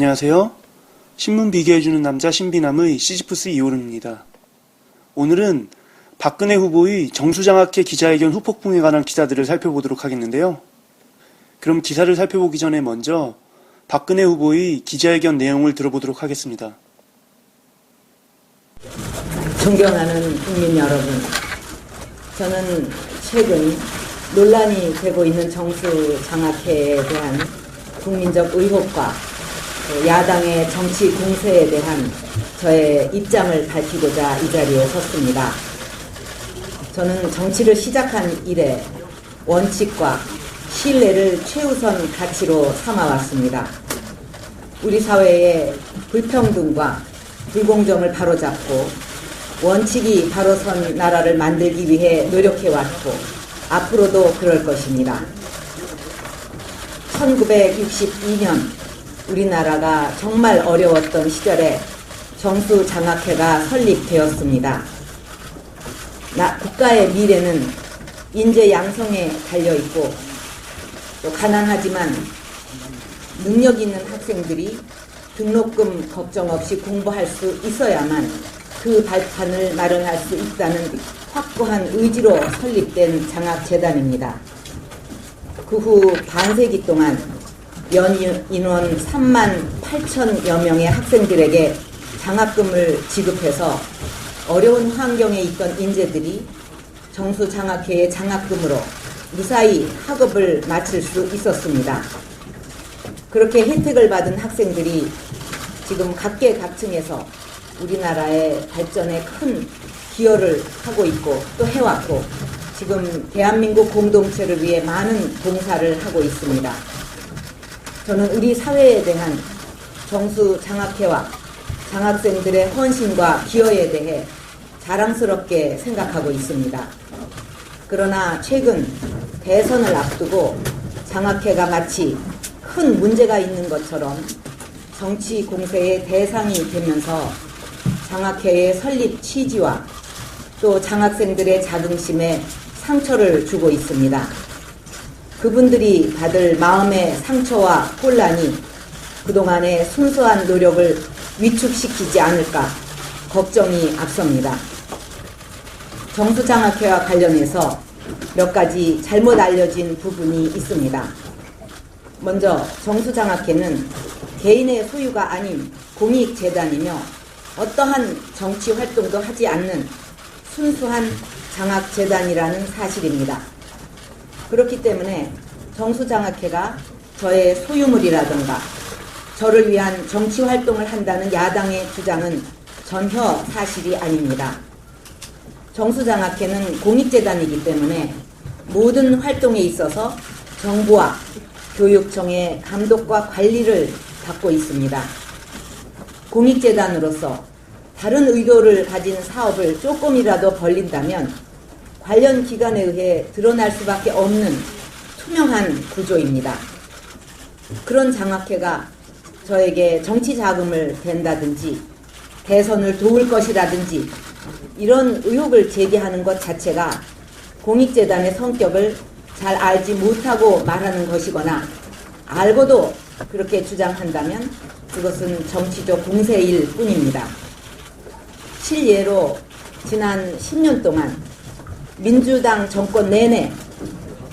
안녕하세요. 신문 비교해주는 남자 신비남의 시지프스 이호름입니다. 오늘은 박근혜 후보의 정수장학회 기자회견 후폭풍에 관한 기사들을 살펴보도록 하겠는데요. 그럼 기사를 살펴보기 전에 먼저 박근혜 후보의 기자회견 내용을 들어보도록 하겠습니다. 존경하는 국민 여러분, 저는 최근 논란이 되고 있는 정수장학회에 대한 국민적 의혹과 야당의 정치 공세에 대한 저의 입장을 밝히고자 이 자리에 섰습니다. 저는 정치를 시작한 이래 원칙과 신뢰를 최우선 가치로 삼아왔습니다. 우리 사회의 불평등과 불공정을 바로잡고 원칙이 바로 선 나라를 만들기 위해 노력해왔고 앞으로도 그럴 것입니다. 1962년 우리나라가 정말 어려웠던 시절에 정수장학회가 설립되었습니다. 국가의 미래는 인재 양성에 달려있고 또 가난하지만 능력 있는 학생들이 등록금 걱정 없이 공부할 수 있어야만 그 발판을 마련할 수 있다는 확고한 의지로 설립된 장학재단입니다. 그 후 반세기 동안 연 인원 3만 8천여 명의 학생들에게 장학금을 지급해서 어려운 환경에 있던 인재들이 정수장학회의 장학금으로 무사히 학업을 마칠 수 있었습니다. 그렇게 혜택을 받은 학생들이 지금 각계각층에서 우리나라의 발전에 큰 기여를 하고 있고 또 해왔고 지금 대한민국 공동체를 위해 많은 봉사를 하고 있습니다. 저는 우리 사회에 대한 정수장학회와 장학생들의 헌신과 기여에 대해 자랑스럽게 생각하고 있습니다. 그러나 최근 대선을 앞두고 장학회가 마치 큰 문제가 있는 것처럼 정치 공세의 대상이 되면서 장학회의 설립 취지와 또 장학생들의 자긍심에 상처를 주고 있습니다. 그분들이 받을 마음의 상처와 혼란이 그동안의 순수한 노력을 위축시키지 않을까 걱정이 앞섭니다. 정수장학회와 관련해서 몇 가지 잘못 알려진 부분이 있습니다. 먼저 정수장학회는 개인의 소유가 아닌 공익재단이며 어떠한 정치 활동도 하지 않는 순수한 장학재단이라는 사실입니다. 그렇기 때문에 정수장학회가 저의 소유물이라든가 저를 위한 정치 활동을 한다는 야당의 주장은 전혀 사실이 아닙니다. 정수장학회는 공익재단이기 때문에 모든 활동에 있어서 정부와 교육청의 감독과 관리를 받고 있습니다. 공익재단으로서 다른 의도를 가진 사업을 조금이라도 벌린다면 관련 기관에 의해 드러날 수밖에 없는 투명한 구조입니다. 그런 장학회가 저에게 정치 자금을 댄다든지 대선을 도울 것이라든지 이런 의혹을 제기하는 것 자체가 공익재단의 성격을 잘 알지 못하고 말하는 것이거나 알고도 그렇게 주장한다면 그것은 정치적 공세일 뿐입니다. 실예로 지난 10년 동안 민주당 정권 내내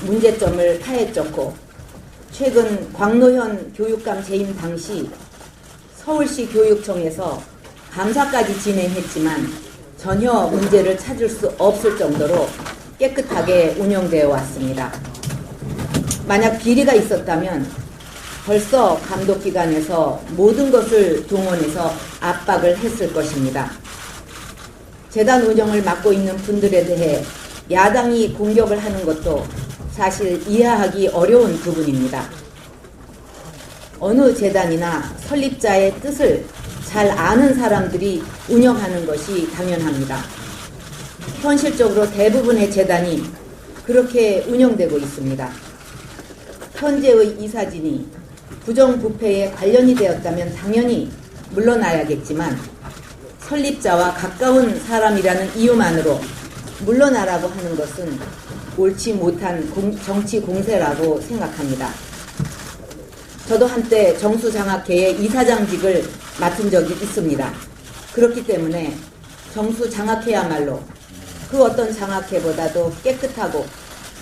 문제점을 파헤쳤고 최근 광노현 교육감 재임 당시 서울시 교육청에서 감사까지 진행했지만 전혀 문제를 찾을 수 없을 정도로 깨끗하게 운영되어 왔습니다. 만약 비리가 있었다면 벌써 감독기관에서 모든 것을 동원해서 압박을 했을 것입니다. 재단 운영을 맡고 있는 분들에 대해 야당이 공격을 하는 것도 사실 이해하기 어려운 부분입니다. 어느 재단이나 설립자의 뜻을 잘 아는 사람들이 운영하는 것이 당연합니다. 현실적으로 대부분의 재단이 그렇게 운영되고 있습니다. 현재의 이사진이 부정부패에 관련이 되었다면 당연히 물러나야겠지만 설립자와 가까운 사람이라는 이유만으로 물러나라고 하는 것은 옳지 못한 정치 공세라고 생각합니다. 저도 한때 정수장학회의 이사장직을 맡은 적이 있습니다. 그렇기 때문에 정수장학회야말로 그 어떤 장학회보다도 깨끗하고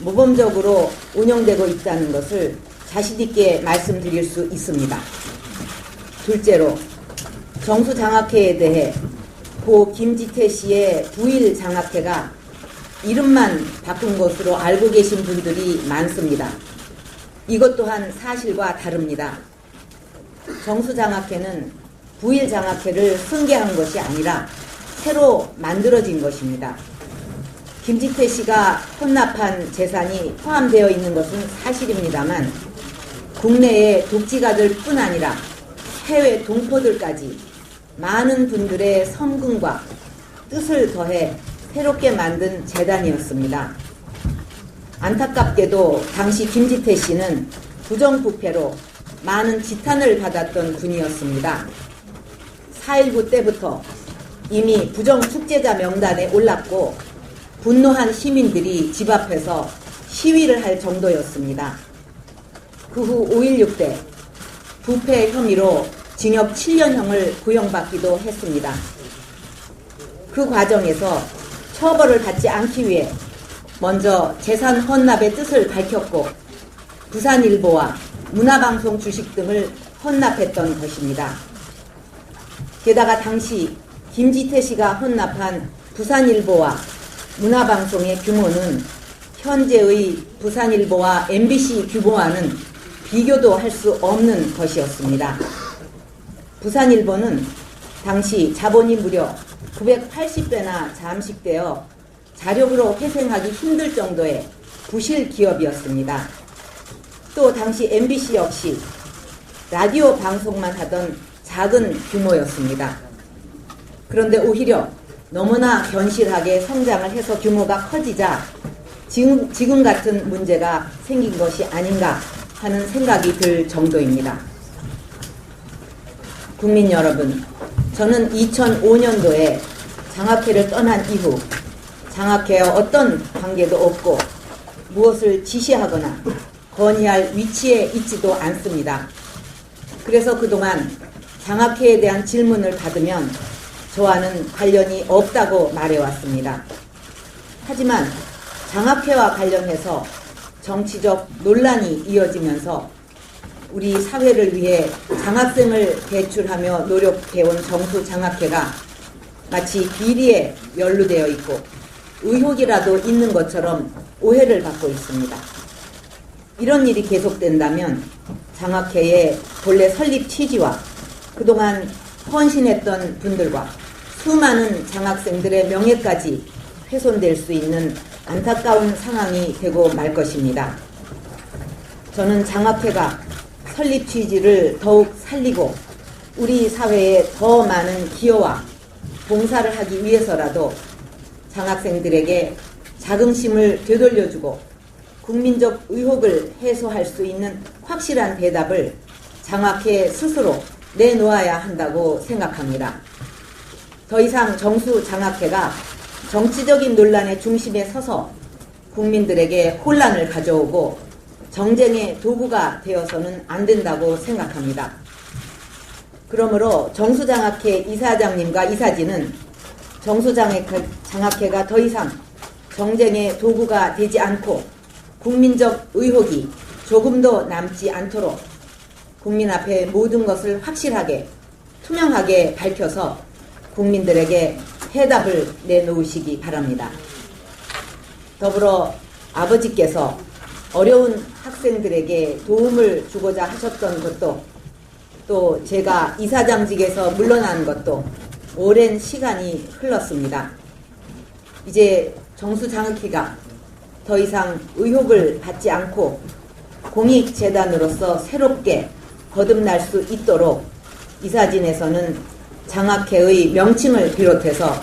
모범적으로 운영되고 있다는 것을 자신 있게 말씀드릴 수 있습니다. 둘째로 정수장학회에 대해 고 김지태 씨의 부일장학회가 이름만 바꾼 것으로 알고 계신 분들이 많습니다. 이것 또한 사실과 다릅니다. 정수장학회는 부일장학회를 승계한 것이 아니라 새로 만들어진 것입니다. 김지태 씨가 혼납한 재산이 포함되어 있는 것은 사실입니다만 국내의 독지가들 뿐 아니라 해외 동포들까지 많은 분들의 섬금과 뜻을 더해 새롭게 만든 재단이었습니다. 안타깝게도 당시 김지태 씨는 부정부패로 많은 지탄을 받았던 분이었습니다. 4.19 때부터 이미 부정축제자 명단에 올랐고 분노한 시민들이 집 앞에서 시위를 할 정도였습니다. 그 후 5.16 때 부패 혐의로 징역 7년형을 구형받기도 했습니다. 그 과정에서 처벌을 받지 않기 위해 먼저 재산 헌납의 뜻을 밝혔고 부산일보와 문화방송 주식 등을 헌납했던 것입니다. 게다가 당시 김지태 씨가 헌납한 부산일보와 문화방송의 규모는 현재의 부산일보와 MBC 규모와는 비교도 할 수 없는 것이었습니다. 부산일보는 당시 자본이 무려 980배나 잠식되어 자력으로 회생하기 힘들 정도의 부실 기업이었습니다. 또 당시 MBC 역시 라디오 방송만 하던 작은 규모였습니다. 그런데 오히려 너무나 견실하게 성장을 해서 규모가 커지자 지금 같은 문제가 생긴 것이 아닌가 하는 생각이 들 정도입니다. 국민 여러분, 저는 2005년도에 장학회를 떠난 이후 장학회와 어떤 관계도 없고 무엇을 지시하거나 건의할 위치에 있지도 않습니다. 그래서 그동안 장학회에 대한 질문을 받으면 저와는 관련이 없다고 말해왔습니다. 하지만 장학회와 관련해서 정치적 논란이 이어지면서 우리 사회를 위해 장학생을 배출하며 노력해온 정수장학회가 마치 비리에 연루되어 있고 의혹이라도 있는 것처럼 오해를 받고 있습니다. 이런 일이 계속된다면 장학회의 본래 설립 취지와 그동안 헌신했던 분들과 수많은 장학생들의 명예까지 훼손될 수 있는 안타까운 상황이 되고 말 것입니다. 저는 장학회가 설립 취지를 더욱 살리고 우리 사회에 더 많은 기여와 봉사를 하기 위해서라도 장학생들에게 자긍심을 되돌려주고 국민적 의혹을 해소할 수 있는 확실한 대답을 장학회 스스로 내놓아야 한다고 생각합니다. 더 이상 정수장학회가 정치적인 논란의 중심에 서서 국민들에게 혼란을 가져오고 정쟁의 도구가 되어서는 안 된다고 생각합니다. 그러므로 정수장학회 이사장님과 이사진은 정수장학회가 더 이상 정쟁의 도구가 되지 않고 국민적 의혹이 조금도 남지 않도록 국민 앞에 모든 것을 확실하게 투명하게 밝혀서 국민들에게 해답을 내놓으시기 바랍니다. 더불어 아버지께서 어려운 학생들에게 도움을 주고자 하셨던 것도 또 제가 이사장직에서 물러난 것도 오랜 시간이 흘렀습니다. 이제 정수장학회가 더 이상 의혹을 받지 않고 공익재단으로서 새롭게 거듭날 수 있도록 이사진에서는 장학회의 명칭을 비롯해서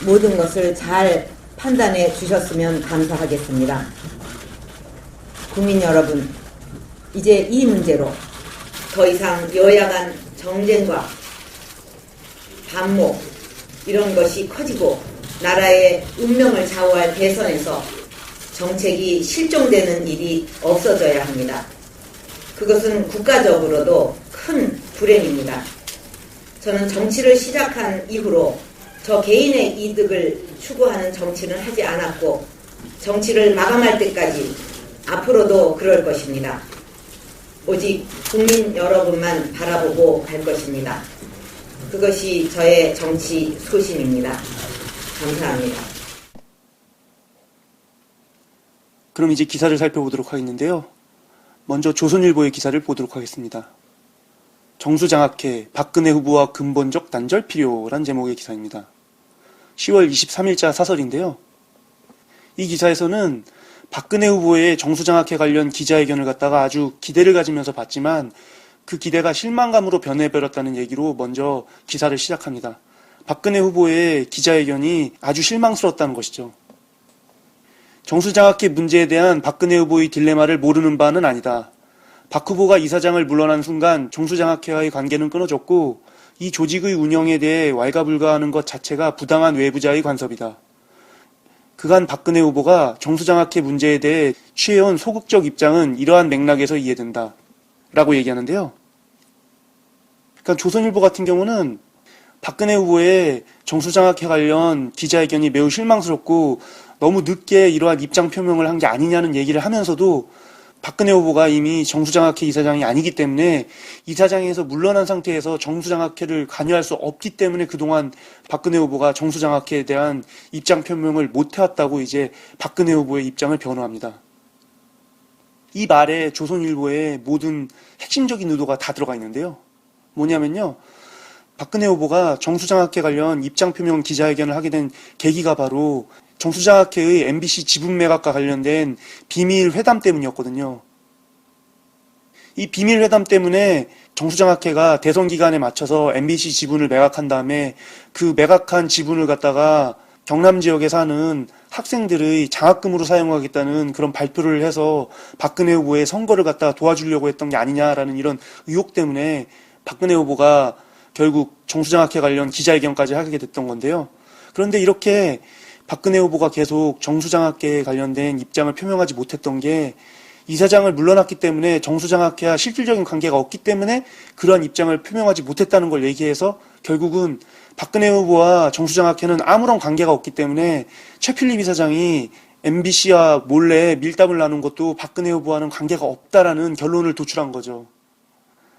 모든 것을 잘 판단해 주셨으면 감사하겠습니다. 국민 여러분, 이제 이 문제로 더 이상 여야 간 정쟁과 반목 이런 것이 커지고 나라의 운명을 좌우할 대선에서 정책이 실종되는 일이 없어져야 합니다. 그것은 국가적으로도 큰 불행입니다. 저는 정치를 시작한 이후로 저 개인의 이득을 추구하는 정치는 하지 않았고 정치를 마감할 때까지 앞으로도 그럴 것입니다. 오직 국민 여러분만 바라보고 갈 것입니다. 그것이 저의 정치 소신입니다. 감사합니다. 그럼 이제 기사를 살펴보도록 하겠는데요. 먼저 조선일보의 기사를 보도록 하겠습니다. 정수장학회, 박근혜 후보와 근본적 단절 필요란 제목의 기사입니다. 10월 23일자 사설인데요. 이 기사에서는 박근혜 후보의 정수장학회 관련 기자회견을 갖다가 아주 기대를 가지면서 봤지만 그 기대가 실망감으로 변해버렸다는 얘기로 먼저 기사를 시작합니다. 박근혜 후보의 기자회견이 아주 실망스러웠다는 것이죠. 정수장학회 문제에 대한 박근혜 후보의 딜레마를 모르는 바는 아니다. 박 후보가 이사장을 물러난 순간 정수장학회와의 관계는 끊어졌고 이 조직의 운영에 대해 왈가불가하는 것 자체가 부당한 외부자의 간섭이다. 그간 박근혜 후보가 정수장학회 문제에 대해 취해온 소극적 입장은 이러한 맥락에서 이해된다. 라고 얘기하는데요. 그러니까 조선일보 같은 경우는 박근혜 후보의 정수장학회 관련 기자회견이 매우 실망스럽고 너무 늦게 이러한 입장 표명을 한 게 아니냐는 얘기를 하면서도 박근혜 후보가 이미 정수장학회 이사장이 아니기 때문에 이사장에서 물러난 상태에서 정수장학회를 관여할 수 없기 때문에 그동안 박근혜 후보가 정수장학회에 대한 입장 표명을 못 해왔다고 이제 박근혜 후보의 입장을 변호합니다. 이 말에 조선일보의 모든 핵심적인 의도가 다 들어가 있는데요. 뭐냐면요. 박근혜 후보가 정수장학회 관련 입장 표명 기자회견을 하게 된 계기가 바로 정수장학회의 MBC 지분 매각과 관련된 비밀 회담 때문이었거든요. 이 비밀 회담 때문에 정수장학회가 대선 기간에 맞춰서 MBC 지분을 매각한 다음에 그 매각한 지분을 갖다가 경남 지역에 사는 학생들의 장학금으로 사용하겠다는 그런 발표를 해서 박근혜 후보의 선거를 갖다가 도와주려고 했던 게 아니냐라는 이런 의혹 때문에 박근혜 후보가 결국 정수장학회 관련 기자회견까지 하게 됐던 건데요. 그런데 이렇게 박근혜 후보가 계속 정수장학회에 관련된 입장을 표명하지 못했던 게 이사장을 물러났기 때문에 정수장학회와 실질적인 관계가 없기 때문에 그러한 입장을 표명하지 못했다는 걸 얘기해서 결국은 박근혜 후보와 정수장학회는 아무런 관계가 없기 때문에 최필립 이사장이 MBC와 몰래 밀담을 나눈 것도 박근혜 후보와는 관계가 없다라는 결론을 도출한 거죠.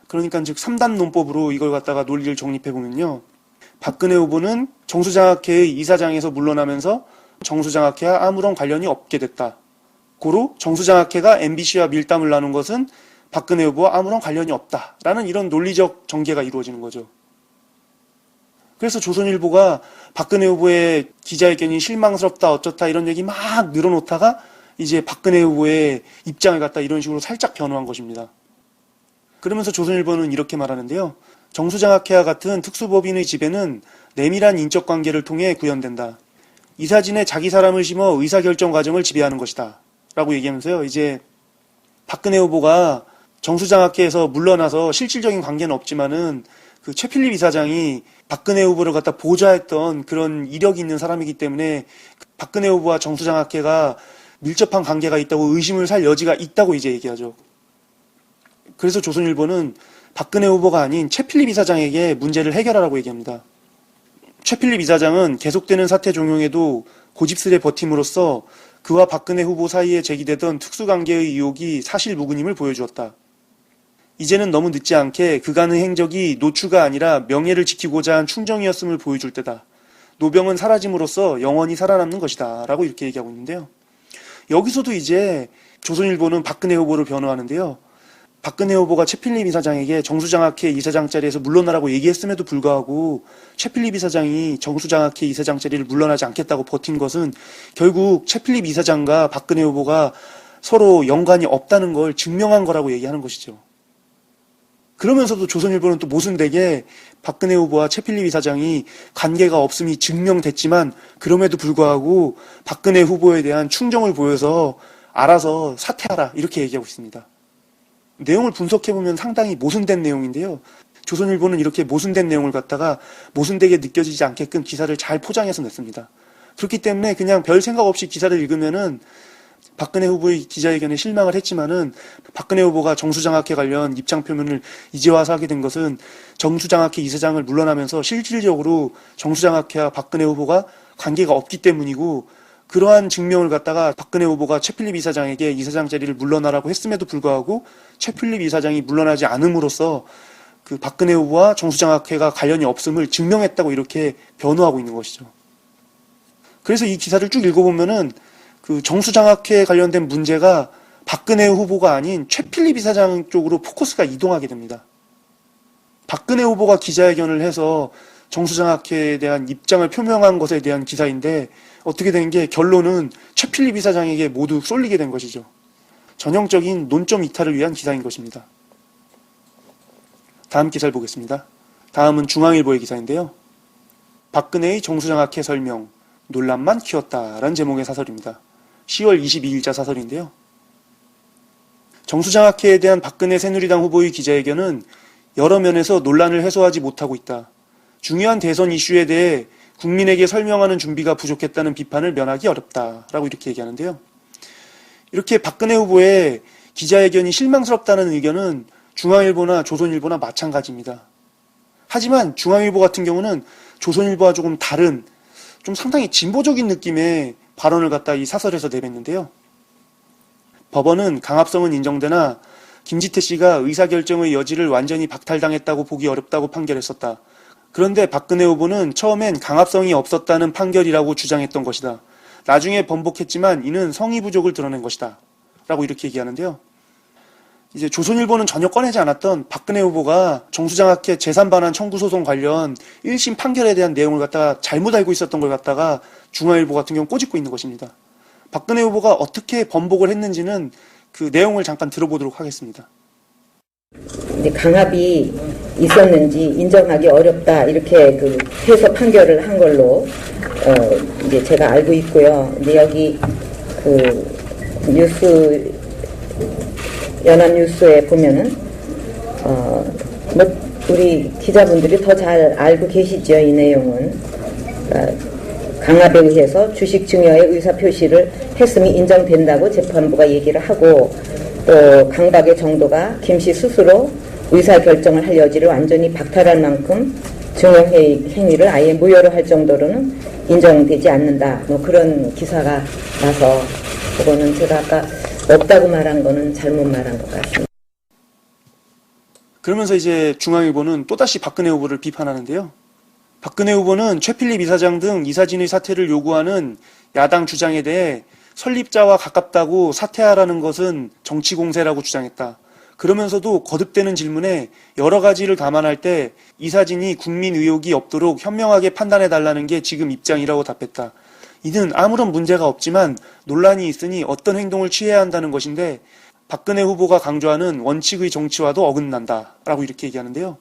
그러니까 즉 3단 논법으로 이걸 갖다가 논리를 정립해보면요. 박근혜 후보는 정수장학회의 이사장에서 물러나면서 정수장학회와 아무런 관련이 없게 됐다. 고로 정수장학회가 MBC와 밀담을 나눈 것은 박근혜 후보와 아무런 관련이 없다라는 이런 논리적 전개가 이루어지는 거죠. 그래서 조선일보가 박근혜 후보의 기자회견이 실망스럽다 어쩌다 이런 얘기 막 늘어놓다가 이제 박근혜 후보의 입장을 갖다 이런 식으로 살짝 변호한 것입니다. 그러면서 조선일보는 이렇게 말하는데요. 정수장학회와 같은 특수법인의 지배는 내밀한 인적 관계를 통해 구현된다. 이사진에 자기 사람을 심어 의사결정 과정을 지배하는 것이다. 라고 얘기하면서요. 이제 박근혜 후보가 정수장학회에서 물러나서 실질적인 관계는 없지만은 그 최필립 이사장이 박근혜 후보를 갖다 보좌했던 그런 이력이 있는 사람이기 때문에 박근혜 후보와 정수장학회가 밀접한 관계가 있다고 의심을 살 여지가 있다고 이제 얘기하죠. 그래서 조선일보는 박근혜 후보가 아닌 최필립 이사장에게 문제를 해결하라고 얘기합니다. 최필립 이사장은 계속되는 사태 종용에도 고집스레 버팀으로써 그와 박근혜 후보 사이에 제기되던 특수관계의 의혹이 사실 무근임을 보여주었다. 이제는 너무 늦지 않게 그간의 행적이 노추가 아니라 명예를 지키고자 한 충정이었음을 보여줄 때다. 노병은 사라짐으로써 영원히 살아남는 것이다. 라고 이렇게 얘기하고 있는데요. 여기서도 이제 조선일보는 박근혜 후보를 변호하는데요. 박근혜 후보가 최필립 이사장에게 정수장학회 이사장 자리에서 물러나라고 얘기했음에도 불구하고 최필립 이사장이 정수장학회 이사장 자리를 물러나지 않겠다고 버틴 것은 결국 최필립 이사장과 박근혜 후보가 서로 연관이 없다는 걸 증명한 거라고 얘기하는 것이죠. 그러면서도 조선일보는 또 모순되게 박근혜 후보와 최필립 이사장이 관계가 없음이 증명됐지만 그럼에도 불구하고 박근혜 후보에 대한 충정을 보여서 알아서 사퇴하라 이렇게 얘기하고 있습니다. 내용을 분석해보면 상당히 모순된 내용인데요. 조선일보는 이렇게 모순된 내용을 갖다가 모순되게 느껴지지 않게끔 기사를 잘 포장해서 냈습니다. 그렇기 때문에 그냥 별 생각 없이 기사를 읽으면은 박근혜 후보의 기자회견에 실망을 했지만은 박근혜 후보가 정수장학회 관련 입장 표명을 이제 와서 하게 된 것은 정수장학회 이사장을 물러나면서 실질적으로 정수장학회와 박근혜 후보가 관계가 없기 때문이고, 그러한 증명을 갖다가 박근혜 후보가 최필립 이사장에게 이사장 자리를 물러나라고 했음에도 불구하고 최필립 이사장이 물러나지 않음으로써 그 박근혜 후보와 정수장학회가 관련이 없음을 증명했다고 이렇게 변호하고 있는 것이죠. 그래서 이 기사를 쭉 읽어보면은 그 정수장학회에 관련된 문제가 박근혜 후보가 아닌 최필립 이사장 쪽으로 포커스가 이동하게 됩니다. 박근혜 후보가 기자회견을 해서 정수장학회에 대한 입장을 표명한 것에 대한 기사인데, 어떻게 된 게 결론은 최필립 이사장에게 모두 쏠리게 된 것이죠. 전형적인 논점 이탈을 위한 기사인 것입니다. 다음 기사를 보겠습니다. 다음은 중앙일보의 기사인데요. 박근혜의 정수장학회 설명, 논란만 키웠다라는 제목의 사설입니다. 10월 22일자 사설인데요. 정수장학회에 대한 박근혜 새누리당 후보의 기자회견은 여러 면에서 논란을 해소하지 못하고 있다. 중요한 대선 이슈에 대해 국민에게 설명하는 준비가 부족했다는 비판을 면하기 어렵다라고 이렇게 얘기하는데요. 이렇게 박근혜 후보의 기자회견이 실망스럽다는 의견은 중앙일보나 조선일보나 마찬가지입니다. 하지만 중앙일보 같은 경우는 조선일보와 조금 다른 좀 상당히 진보적인 느낌의 발언을 갖다 이 사설에서 내뱉는데요. 법원은 강압성은 인정되나 김지태 씨가 의사결정의 여지를 완전히 박탈당했다고 보기 어렵다고 판결했었다. 그런데 박근혜 후보는 처음엔 강압성이 없었다는 판결이라고 주장했던 것이다. 나중에 번복했지만 이는 성의 부족을 드러낸 것이다. 라고 이렇게 얘기하는데요. 이제 조선일보는 전혀 꺼내지 않았던 박근혜 후보가 정수장학회 재산반환 청구 소송 관련 1심 판결에 대한 내용을 갖다가 잘못 알고 있었던 걸 갖다가 중앙일보 같은 경우 꼬집고 있는 것입니다. 박근혜 후보가 어떻게 번복을 했는지는 그 내용을 잠깐 들어보도록 하겠습니다. 이제 강압이 있었는지 인정하기 어렵다, 이렇게 그 해서 판결을 한 걸로 이제 제가 알고 있고요. 이제 여기 그 뉴스 연합뉴스에 보면은 뭐 우리 기자분들이 더 잘 알고 계시죠, 이 내용은. 강압에 의해서 주식 증여의 의사 표시를 했음이 인정된다고 재판부가 얘기를 하고, 또 강박의 정도가 김 씨 스스로 의사 결정을 할 여지를 완전히 박탈할 만큼 증여 행위를 아예 무효로 할 정도로는 인정되지 않는다. 뭐 그런 기사가 나서, 그거는 제가 아까 없다고 말한 거는 잘못 말한 것 같습니다. 그러면서 이제 중앙일보는 또다시 박근혜 후보를 비판하는데요. 박근혜 후보는 최필립 이사장 등 이사진의 사퇴를 요구하는 야당 주장에 대해 설립자와 가깝다고 사퇴하라는 것은 정치 공세라고 주장했다. 그러면서도 거듭되는 질문에 여러 가지를 감안할 때 이사진이 국민 의혹이 없도록 현명하게 판단해달라는 게 지금 입장이라고 답했다. 이는 아무런 문제가 없지만 논란이 있으니 어떤 행동을 취해야 한다는 것인데 박근혜 후보가 강조하는 원칙의 정치와도 어긋난다 라고 이렇게 얘기하는데요.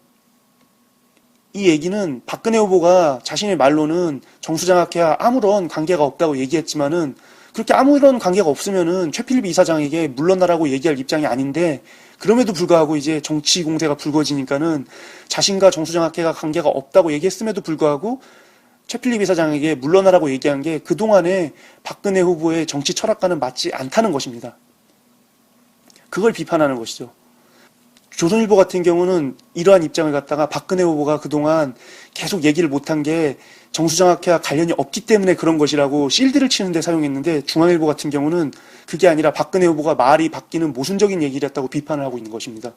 이 얘기는 박근혜 후보가 자신의 말로는 정수장학회와 아무런 관계가 없다고 얘기했지만은 그렇게 아무런 관계가 없으면은 최필립 이사장에게 물러나라고 얘기할 입장이 아닌데, 그럼에도 불구하고 이제 정치 공세가 불거지니까는 자신과 정수장학회가 관계가 없다고 얘기했음에도 불구하고 최필립 이사장에게 물러나라고 얘기한 게 그동안의 박근혜 후보의 정치 철학과는 맞지 않다는 것입니다. 그걸 비판하는 것이죠. 조선일보 같은 경우는 이러한 입장을 갖다가 박근혜 후보가 그동안 계속 얘기를 못한 게 정수장학회와 관련이 없기 때문에 그런 것이라고 실드를 치는데 사용했는데, 중앙일보 같은 경우는 그게 아니라 박근혜 후보가 말이 바뀌는 모순적인 얘기를 했다고 비판을 하고 있는 것입니다.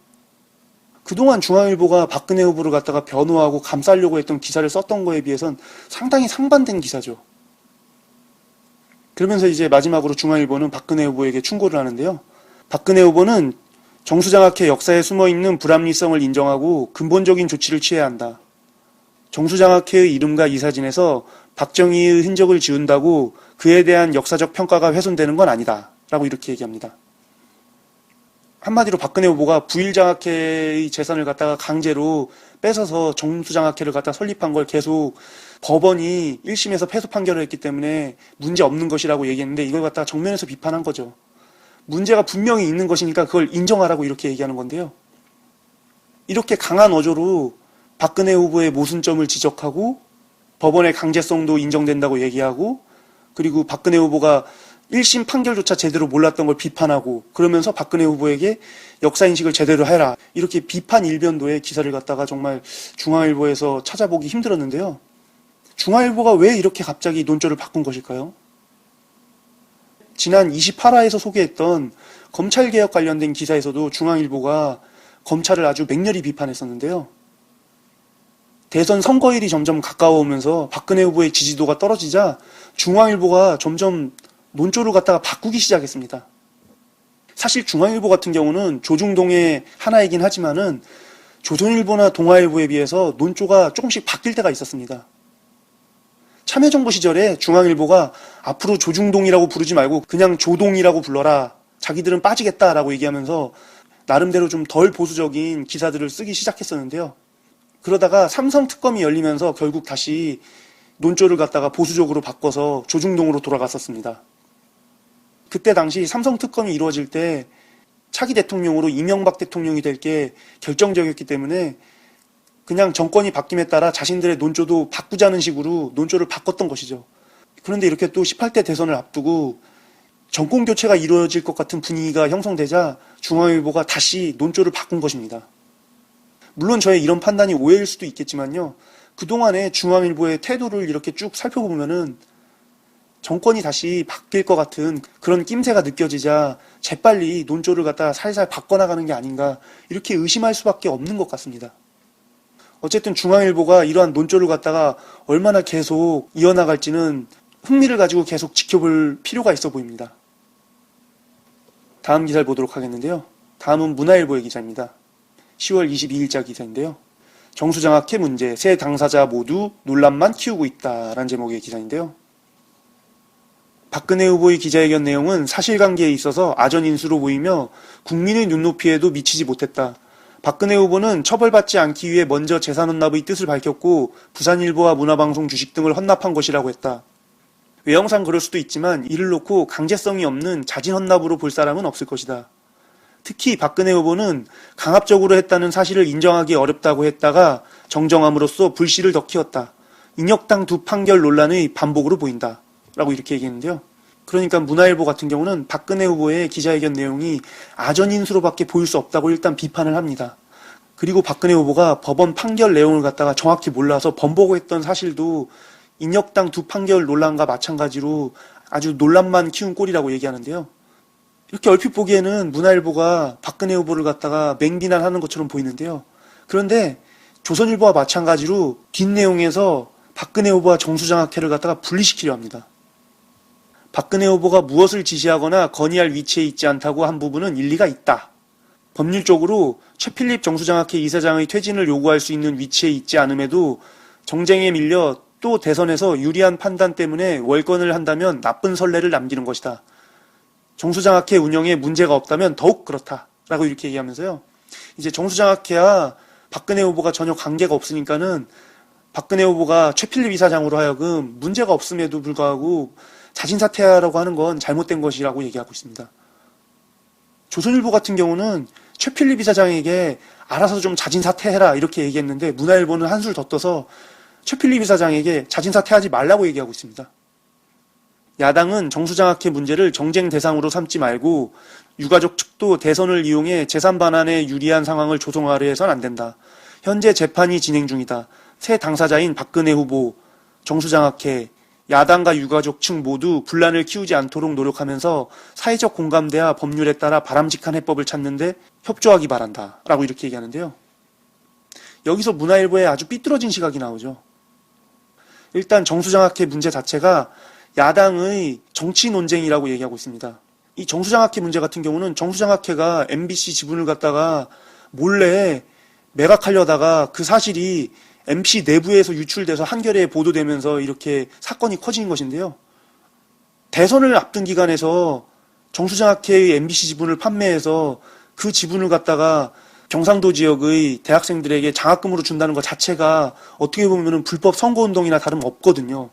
그동안 중앙일보가 박근혜 후보를 갖다가 변호하고 감싸려고 했던 기사를 썼던 거에 비해선 상당히 상반된 기사죠. 그러면서 이제 마지막으로 중앙일보는 박근혜 후보에게 충고를 하는데요. 박근혜 후보는 정수장학회 역사에 숨어있는 불합리성을 인정하고 근본적인 조치를 취해야 한다. 정수장학회의 이름과 이사진에서 박정희의 흔적을 지운다고 그에 대한 역사적 평가가 훼손되는 건 아니다 라고 이렇게 얘기합니다. 한마디로 박근혜 후보가 부일장학회의 재산을 갖다가 강제로 뺏어서 정수장학회를 갖다 설립한 걸 계속 법원이 1심에서 패소 판결을 했기 때문에 문제 없는 것이라고 얘기했는데, 이걸 갖다가 정면에서 비판한 거죠. 문제가 분명히 있는 것이니까 그걸 인정하라고 이렇게 얘기하는 건데요. 이렇게 강한 어조로 박근혜 후보의 모순점을 지적하고 법원의 강제성도 인정된다고 얘기하고, 그리고 박근혜 후보가 1심 판결조차 제대로 몰랐던 걸 비판하고 그러면서 박근혜 후보에게 역사인식을 제대로 해라. 이렇게 비판 일변도의 기사를 갖다가 정말 중앙일보에서 찾아보기 힘들었는데요. 중앙일보가 왜 이렇게 갑자기 논조를 바꾼 것일까요? 지난 28화에서 소개했던 검찰개혁 관련된 기사에서도 중앙일보가 검찰을 아주 맹렬히 비판했었는데요. 대선 선거일이 점점 가까워오면서 박근혜 후보의 지지도가 떨어지자 중앙일보가 점점 논조를 갖다가 바꾸기 시작했습니다. 사실 중앙일보 같은 경우는 조중동의 하나이긴 하지만은 조선일보나 동아일보에 비해서 논조가 조금씩 바뀔 때가 있었습니다. 참여정부 시절에 중앙일보가 앞으로 조중동이라고 부르지 말고 그냥 조동이라고 불러라. 자기들은 빠지겠다라고 얘기하면서 나름대로 좀 덜 보수적인 기사들을 쓰기 시작했었는데요. 그러다가 삼성 특검이 열리면서 결국 다시 논조를 갖다가 보수적으로 바꿔서 조중동으로 돌아갔었습니다. 그때 당시 삼성 특검이 이루어질 때 차기 대통령으로 이명박 대통령이 될 게 결정적이었기 때문에 그냥 정권이 바뀜에 따라 자신들의 논조도 바꾸자는 식으로 논조를 바꿨던 것이죠. 그런데 이렇게 또 18대 대선을 앞두고 정권 교체가 이루어질 것 같은 분위기가 형성되자 중앙일보가 다시 논조를 바꾼 것입니다. 물론 저의 이런 판단이 오해일 수도 있겠지만요. 그동안에 중앙일보의 태도를 이렇게 쭉 살펴보면은 정권이 다시 바뀔 것 같은 그런 낌새가 느껴지자 재빨리 논조를 갖다 살살 바꿔나가는 게 아닌가 이렇게 의심할 수밖에 없는 것 같습니다. 어쨌든 중앙일보가 이러한 논조를 갖다가 얼마나 계속 이어나갈지는 흥미를 가지고 계속 지켜볼 필요가 있어 보입니다. 다음 기사를 보도록 하겠는데요. 다음은 문화일보의 기사입니다. 10월 22일자 기사인데요. 정수장학회 문제, 새 당사자 모두 논란만 키우고 있다라는 제목의 기사인데요. 박근혜 후보의 기자회견 내용은 사실관계에 있어서 아전인수로 보이며 국민의 눈높이에도 미치지 못했다. 박근혜 후보는 처벌받지 않기 위해 먼저 재산 헌납의 뜻을 밝혔고 부산일보와 문화방송 주식 등을 헌납한 것이라고 했다. 외형상 그럴 수도 있지만 이를 놓고 강제성이 없는 자진 헌납으로 볼 사람은 없을 것이다. 특히 박근혜 후보는 강압적으로 했다는 사실을 인정하기 어렵다고 했다가 정정함으로써 불씨를 더 키웠다. 인혁당 두 판결 논란의 반복으로 보인다. 라고 이렇게 얘기했는데요. 그러니까 문화일보 같은 경우는 박근혜 후보의 기자회견 내용이 아전인수로밖에 보일 수 없다고 일단 비판을 합니다. 그리고 박근혜 후보가 법원 판결 내용을 갖다가 정확히 몰라서 번복했던 사실도 인혁당 두 판결 논란과 마찬가지로 아주 논란만 키운 꼴이라고 얘기하는데요. 이렇게 얼핏 보기에는 문화일보가 박근혜 후보를 갖다가 맹비난하는 것처럼 보이는데요. 그런데 조선일보와 마찬가지로 뒷내용에서 박근혜 후보와 정수장학회를 갖다가 분리시키려 합니다. 박근혜 후보가 무엇을 지시하거나 건의할 위치에 있지 않다고 한 부분은 일리가 있다. 법률적으로 최필립 정수장학회 이사장의 퇴진을 요구할 수 있는 위치에 있지 않음에도 정쟁에 밀려 또 대선에서 유리한 판단 때문에 월권을 한다면 나쁜 선례를 남기는 것이다. 정수장학회 운영에 문제가 없다면 더욱 그렇다. 라고 이렇게 얘기하면서요. 이제 정수장학회와 박근혜 후보가 전혀 관계가 없으니까는 박근혜 후보가 최필립 이사장으로 하여금 문제가 없음에도 불구하고 자진사퇴하라고 하는 건 잘못된 것이라고 얘기하고 있습니다. 조선일보 같은 경우는 최필립 이사장에게 알아서 좀 자진사퇴해라 이렇게 얘기했는데 문화일보는 한술 더 떠서 최필립 이사장에게 자진사퇴하지 말라고 얘기하고 있습니다. 야당은 정수장학회 문제를 정쟁 대상으로 삼지 말고 유가족 측도 대선을 이용해 재산 반환에 유리한 상황을 조성하려 해선 안 된다. 현재 재판이 진행 중이다. 새 당사자인 박근혜 후보, 정수장학회, 야당과 유가족 측 모두 분란을 키우지 않도록 노력하면서 사회적 공감대와 법률에 따라 바람직한 해법을 찾는데 협조하기 바란다. 라고 이렇게 얘기하는데요. 여기서 문화일보에 아주 삐뚤어진 시각이 나오죠. 일단 정수장학회 문제 자체가 야당의 정치 논쟁이라고 얘기하고 있습니다. 이 정수장학회 문제 같은 경우는 정수장학회가 MBC 지분을 갖다가 몰래 매각하려다가 그 사실이 MC 내부에서 유출돼서 한겨레에 보도되면서 이렇게 사건이 커진 것인데요. 대선을 앞둔 기간에서 정수장학회의 MBC 지분을 판매해서 그 지분을 갖다가 경상도 지역의 대학생들에게 장학금으로 준다는 것 자체가 어떻게 보면 불법 선거운동이나 다름없거든요.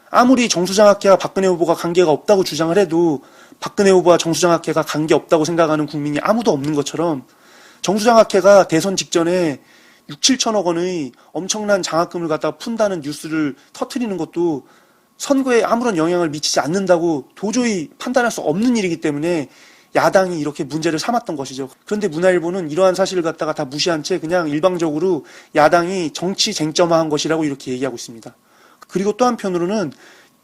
아무리 정수장학회와 박근혜 후보가 관계가 없다고 주장을 해도 박근혜 후보와 정수장학회가 관계없다고 생각하는 국민이 아무도 없는 것처럼 정수장학회가 대선 직전에 6, 7천억 원의 엄청난 장학금을 갖다가 푼다는 뉴스를 터뜨리는 것도 선거에 아무런 영향을 미치지 않는다고 도저히 판단할 수 없는 일이기 때문에 야당이 이렇게 문제를 삼았던 것이죠. 그런데 문화일보는 이러한 사실을 갖다가 다 무시한 채 그냥 일방적으로 야당이 정치 쟁점화한 것이라고 이렇게 얘기하고 있습니다. 그리고 또 한편으로는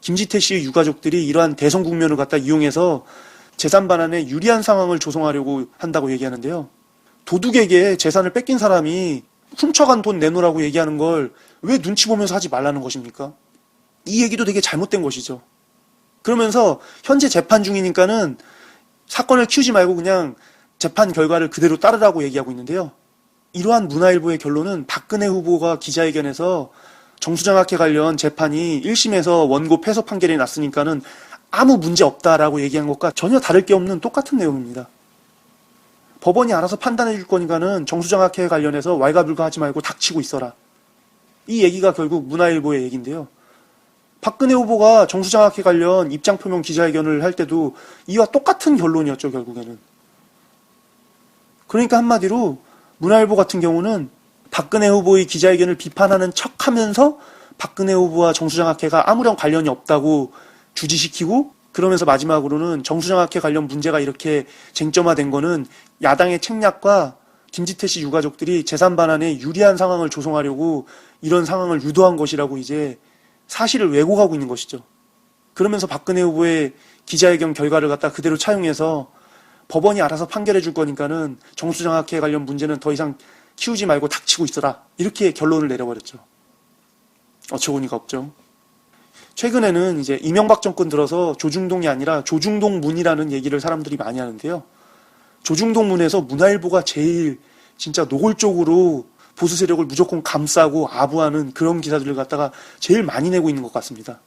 김지태 씨의 유가족들이 이러한 대선 국면을 갖다 이용해서 재산 반환에 유리한 상황을 조성하려고 한다고 얘기하는데요. 도둑에게 재산을 뺏긴 사람이 훔쳐간 돈 내놓으라고 얘기하는 걸 왜 눈치 보면서 하지 말라는 것입니까? 이 얘기도 되게 잘못된 것이죠. 그러면서 현재 재판 중이니까는 사건을 키우지 말고 그냥 재판 결과를 그대로 따르라고 얘기하고 있는데요. 이러한 문화일보의 결론은 박근혜 후보가 기자회견에서 정수장학회 관련 재판이 1심에서 원고 패소 판결이 났으니까는 아무 문제 없다라고 얘기한 것과 전혀 다를 게 없는 똑같은 내용입니다. 법원이 알아서 판단해 줄 거니까는 정수장학회 관련해서 왈가불가하지 말고 닥치고 있어라. 이 얘기가 결국 문화일보의 얘기인데요. 박근혜 후보가 정수장학회 관련 입장표명 기자회견을 할 때도 이와 똑같은 결론이었죠, 결국에는. 그러니까 한마디로 문화일보 같은 경우는 박근혜 후보의 기자회견을 비판하는 척하면서 박근혜 후보와 정수장학회가 아무런 관련이 없다고 주지시키고, 그러면서 마지막으로는 정수장학회 관련 문제가 이렇게 쟁점화된 거는 야당의 책략과 김지태 씨 유가족들이 재산 반환에 유리한 상황을 조성하려고 이런 상황을 유도한 것이라고 이제 사실을 왜곡하고 있는 것이죠. 그러면서 박근혜 후보의 기자회견 결과를 갖다 그대로 차용해서 법원이 알아서 판결해 줄 거니까는 정수장학회 관련 문제는 더 이상 키우지 말고 닥치고 있어라. 이렇게 결론을 내려버렸죠. 어처구니가 없죠. 최근에는 이제 이명박 정권 들어서 조중동이 아니라 조중동문이라는 얘기를 사람들이 많이 하는데요. 조중동문에서 문화일보가 제일 진짜 노골적으로 보수 세력을 무조건 감싸고 아부하는 그런 기사들을 갖다가 제일 많이 내고 있는 것 같습니다.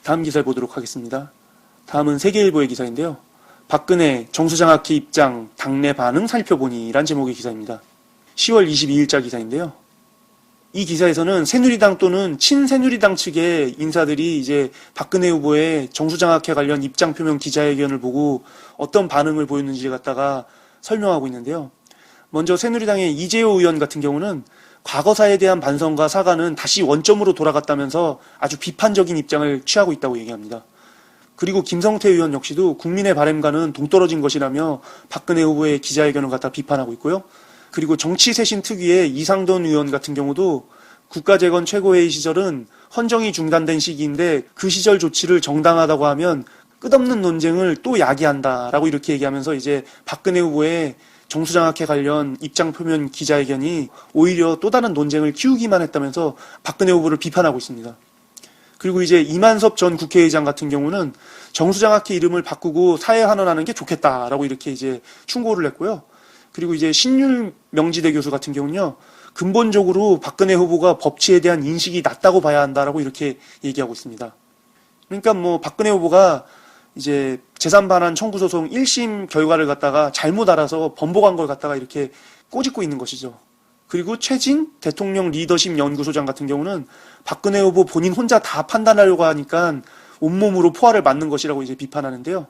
다음 기사를 보도록 하겠습니다. 다음은 세계일보의 기사인데요. 박근혜 정수장학회 입장 당내 반응 살펴보니 란 제목의 기사입니다. 10월 22일자 기사인데요. 이 기사에서는 새누리당 또는 친새누리당 측의 인사들이 이제 박근혜 후보의 정수장학회 관련 입장 표명 기자회견을 보고 어떤 반응을 보였는지 갖다가 설명하고 있는데요. 먼저 새누리당의 이재호 의원 같은 경우는 과거사에 대한 반성과 사과는 다시 원점으로 돌아갔다면서 아주 비판적인 입장을 취하고 있다고 얘기합니다. 그리고 김성태 의원 역시도 국민의 바람과는 동떨어진 것이라며 박근혜 후보의 기자회견을 갖다 비판하고 있고요. 그리고 정치쇄신 특위의 이상돈 의원 같은 경우도 국가재건 최고회의 시절은 헌정이 중단된 시기인데 그 시절 조치를 정당하다고 하면 끝없는 논쟁을 또 야기한다라고 이렇게 얘기하면서 이제 박근혜 후보의 정수장학회 관련 입장 표명 기자회견이 오히려 또 다른 논쟁을 키우기만 했다면서 박근혜 후보를 비판하고 있습니다. 그리고 이제 이만섭 전 국회의장 같은 경우는 정수장학회 이름을 바꾸고 사회환원하는 게 좋겠다라고 이렇게 이제 충고를 했고요. 그리고 이제 신율 명지대 교수 같은 경우는요, 근본적으로 박근혜 후보가 법치에 대한 인식이 낮다고 봐야 한다라고 이렇게 얘기하고 있습니다. 그러니까 뭐 박근혜 후보가 이제 재산 반환 청구 소송 1심 결과를 갖다가 잘못 알아서 번복한 걸 갖다가 이렇게 꼬집고 있는 것이죠. 그리고 최진 대통령 리더십 연구소장 같은 경우는 박근혜 후보 본인 혼자 다 판단하려고 하니까 온몸으로 포화를 맞는 것이라고 이제 비판하는데요.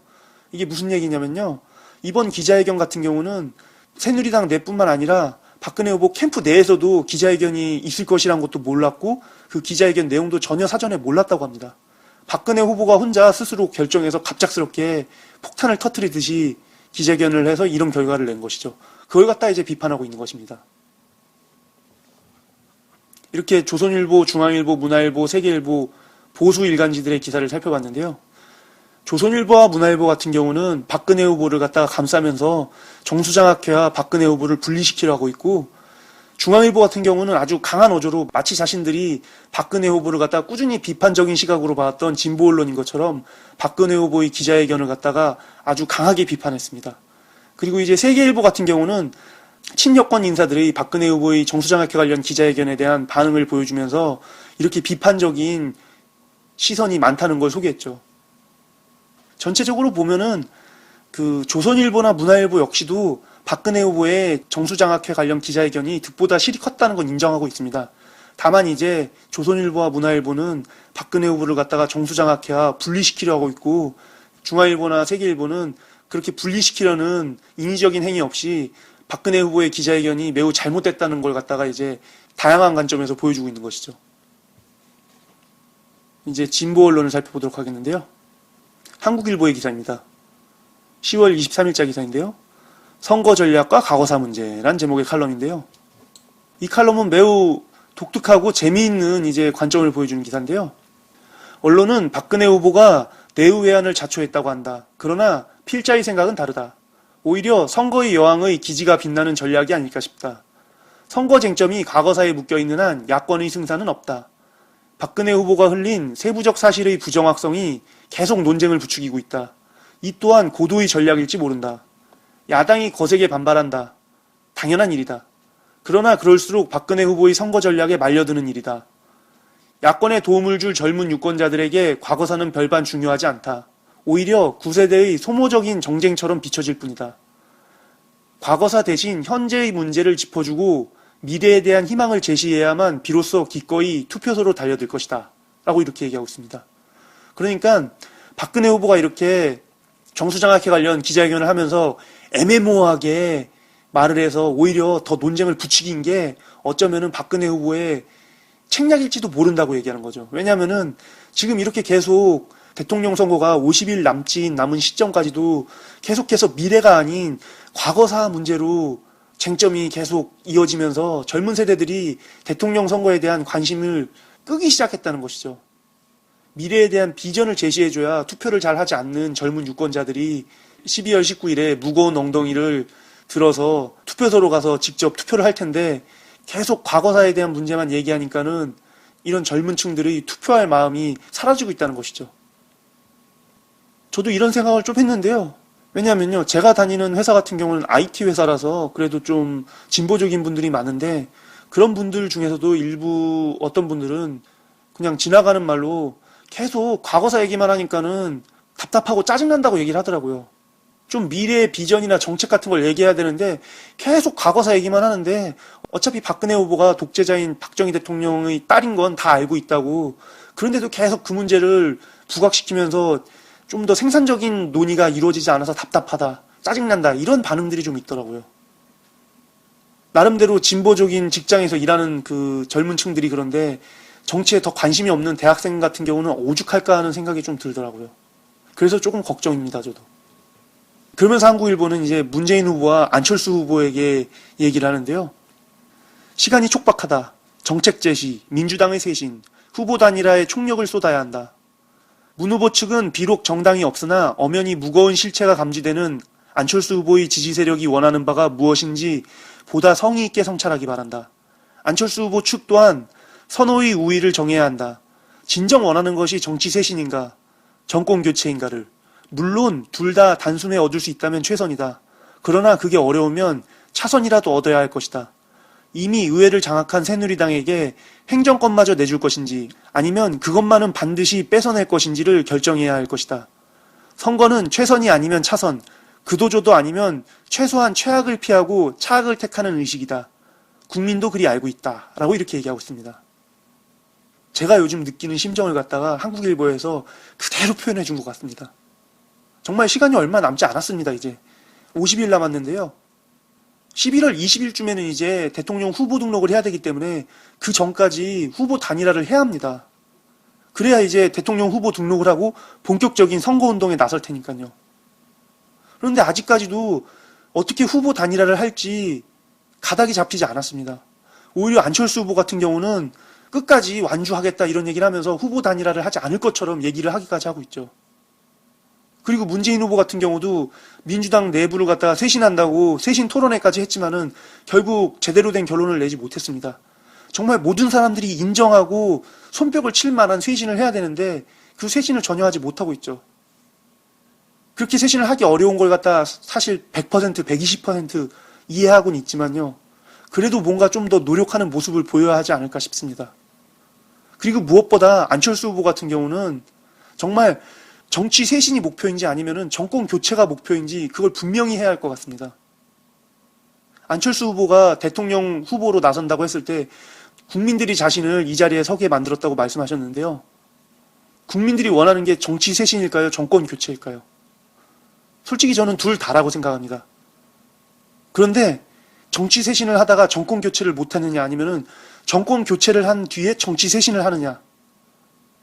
이게 무슨 얘기냐면요. 이번 기자회견 같은 경우는 새누리당 내뿐만 아니라 박근혜 후보 캠프 내에서도 기자회견이 있을 것이란 것도 몰랐고 그 기자회견 내용도 전혀 사전에 몰랐다고 합니다. 박근혜 후보가 혼자 스스로 결정해서 갑작스럽게 폭탄을 터뜨리듯이 기자회견을 해서 이런 결과를 낸 것이죠. 그걸 갖다 이제 비판하고 있는 것입니다. 이렇게 조선일보, 중앙일보, 문화일보, 세계일보 보수 일간지들의 기사를 살펴봤는데요. 조선일보와 문화일보 같은 경우는 박근혜 후보를 갖다가 감싸면서 정수장학회와 박근혜 후보를 분리시키려 하고 있고, 중앙일보 같은 경우는 아주 강한 어조로 마치 자신들이 박근혜 후보를 갖다가 꾸준히 비판적인 시각으로 봐왔던 진보 언론인 것처럼 박근혜 후보의 기자회견을 갖다가 아주 강하게 비판했습니다. 그리고 이제 세계일보 같은 경우는 친여권 인사들이 박근혜 후보의 정수장학회 관련 기자회견에 대한 반응을 보여주면서 이렇게 비판적인 시선이 많다는 걸 소개했죠. 전체적으로 보면은 그 조선일보나 문화일보 역시도 박근혜 후보의 정수장학회 관련 기자회견이 득보다 실이 컸다는 건 인정하고 있습니다. 다만 이제 조선일보와 문화일보는 박근혜 후보를 갖다가 정수장학회와 분리시키려 하고 있고, 중앙일보나 세계일보는 그렇게 분리시키려는 인위적인 행위 없이 박근혜 후보의 기자회견이 매우 잘못됐다는 걸 갖다가 이제 다양한 관점에서 보여주고 있는 것이죠. 이제 진보 언론을 살펴보도록 하겠는데요. 한국일보의 기사입니다. 10월 23일자 기사인데요. 선거 전략과 과거사 문제란 제목의 칼럼인데요. 이 칼럼은 매우 독특하고 재미있는 이제 관점을 보여주는 기사인데요. 언론은 박근혜 후보가 내후 외환을 자초했다고 한다. 그러나 필자의 생각은 다르다. 오히려 선거의 여왕의 기지가 빛나는 전략이 아닐까 싶다. 선거 쟁점이 과거사에 묶여있는 한 야권의 승산은 없다. 박근혜 후보가 흘린 세부적 사실의 부정확성이 계속 논쟁을 부추기고 있다. 이 또한 고도의 전략일지 모른다. 야당이 거세게 반발한다. 당연한 일이다. 그러나 그럴수록 박근혜 후보의 선거 전략에 말려드는 일이다. 야권에 도움을 줄 젊은 유권자들에게 과거사는 별반 중요하지 않다. 오히려 9세대의 소모적인 정쟁처럼 비춰질 뿐이다. 과거사 대신 현재의 문제를 짚어주고 미래에 대한 희망을 제시해야만 비로소 기꺼이 투표소로 달려들 것이다. 라고 이렇게 얘기하고 있습니다. 그러니까 박근혜 후보가 이렇게 정수장학회 관련 기자회견을 하면서 애매모호하게 말을 해서 오히려 더 논쟁을 부추긴 게 어쩌면은 박근혜 후보의 책략일지도 모른다고 얘기하는 거죠. 왜냐하면은 지금 이렇게 계속 대통령 선거가 50일 남은 시점까지도 계속해서 미래가 아닌 과거사 문제로 쟁점이 계속 이어지면서 젊은 세대들이 대통령 선거에 대한 관심을 끄기 시작했다는 것이죠. 미래에 대한 비전을 제시해줘야 투표를 잘 하지 않는 젊은 유권자들이 12월 19일에 무거운 엉덩이를 들어서 투표소로 가서 직접 투표를 할 텐데 계속 과거사에 대한 문제만 얘기하니까는 이런 젊은 층들의 투표할 마음이 사라지고 있다는 것이죠. 저도 이런 생각을 좀 했는데요. 왜냐하면요, 제가 다니는 회사 같은 경우는 IT 회사라서 그래도 좀 진보적인 분들이 많은데 그런 분들 중에서도 일부 어떤 분들은 그냥 지나가는 말로 계속 과거사 얘기만 하니까는 답답하고 짜증난다고 얘기를 하더라고요. 좀 미래의 비전이나 정책 같은 걸 얘기해야 되는데 계속 과거사 얘기만 하는데 어차피 박근혜 후보가 독재자인 박정희 대통령의 딸인 건 다 알고 있다고, 그런데도 계속 그 문제를 부각시키면서 좀 더 생산적인 논의가 이루어지지 않아서 답답하다, 짜증난다, 이런 반응들이 좀 있더라고요. 나름대로 진보적인 직장에서 일하는 그 젊은 층들이 그런데 정치에 더 관심이 없는 대학생 같은 경우는 오죽할까 하는 생각이 좀 들더라고요. 그래서 조금 걱정입니다, 저도. 그러면서 한국일보는 이제 문재인 후보와 안철수 후보에게 얘기를 하는데요. 시간이 촉박하다. 정책 제시, 민주당의 쇄신, 후보 단일화에 총력을 쏟아야 한다. 문 후보 측은 비록 정당이 없으나 엄연히 무거운 실체가 감지되는 안철수 후보의 지지 세력이 원하는 바가 무엇인지 보다 성의 있게 성찰하기 바란다. 안철수 후보 측 또한 선호의 우위를 정해야 한다. 진정 원하는 것이 정치 쇄신인가, 정권 교체인가를. 물론 둘 다 단숨에 얻을 수 있다면 최선이다. 그러나 그게 어려우면 차선이라도 얻어야 할 것이다. 이미 의회를 장악한 새누리당에게 행정권마저 내줄 것인지 아니면 그것만은 반드시 뺏어낼 것인지를 결정해야 할 것이다. 선거는 최선이 아니면 차선, 그도저도 아니면 최소한 최악을 피하고 차악을 택하는 의식이다. 국민도 그리 알고 있다. 라고 이렇게 얘기하고 있습니다. 제가 요즘 느끼는 심정을 갖다가 한국일보에서 그대로 표현해 준 것 같습니다. 정말 시간이 얼마 남지 않았습니다. 이제 50일 남았는데요. 11월 20일쯤에는 이제 대통령 후보 등록을 해야 되기 때문에 그 전까지 후보 단일화를 해야 합니다. 그래야 이제 대통령 후보 등록을 하고 본격적인 선거운동에 나설 테니까요. 그런데 아직까지도 어떻게 후보 단일화를 할지 가닥이 잡히지 않았습니다. 오히려 안철수 후보 같은 경우는 끝까지 완주하겠다 이런 얘기를 하면서 후보 단일화를 하지 않을 것처럼 얘기를 하기까지 하고 있죠. 그리고 문재인 후보 같은 경우도 민주당 내부를 갖다가 쇄신한다고 쇄신 토론회까지 했지만은 결국 제대로 된 결론을 내지 못했습니다. 정말 모든 사람들이 인정하고 손뼉을 칠 만한 쇄신을 해야 되는데 그 쇄신을 전혀 하지 못하고 있죠. 그렇게 쇄신을 하기 어려운 걸 갖다 사실 100%, 120% 이해하고는 있지만요. 그래도 뭔가 좀 더 노력하는 모습을 보여야 하지 않을까 싶습니다. 그리고 무엇보다 안철수 후보 같은 경우는 정말 정치 쇄신이 목표인지 아니면은 정권 교체가 목표인지 그걸 분명히 해야 할 것 같습니다. 안철수 후보가 대통령 후보로 나선다고 했을 때 국민들이 자신을 이 자리에 서게 만들었다고 말씀하셨는데요. 국민들이 원하는 게 정치 쇄신일까요? 정권 교체일까요? 솔직히 저는 둘 다라고 생각합니다. 그런데 정치 쇄신을 하다가 정권 교체를 못하느냐 아니면은 정권 교체를 한 뒤에 정치 쇄신을 하느냐,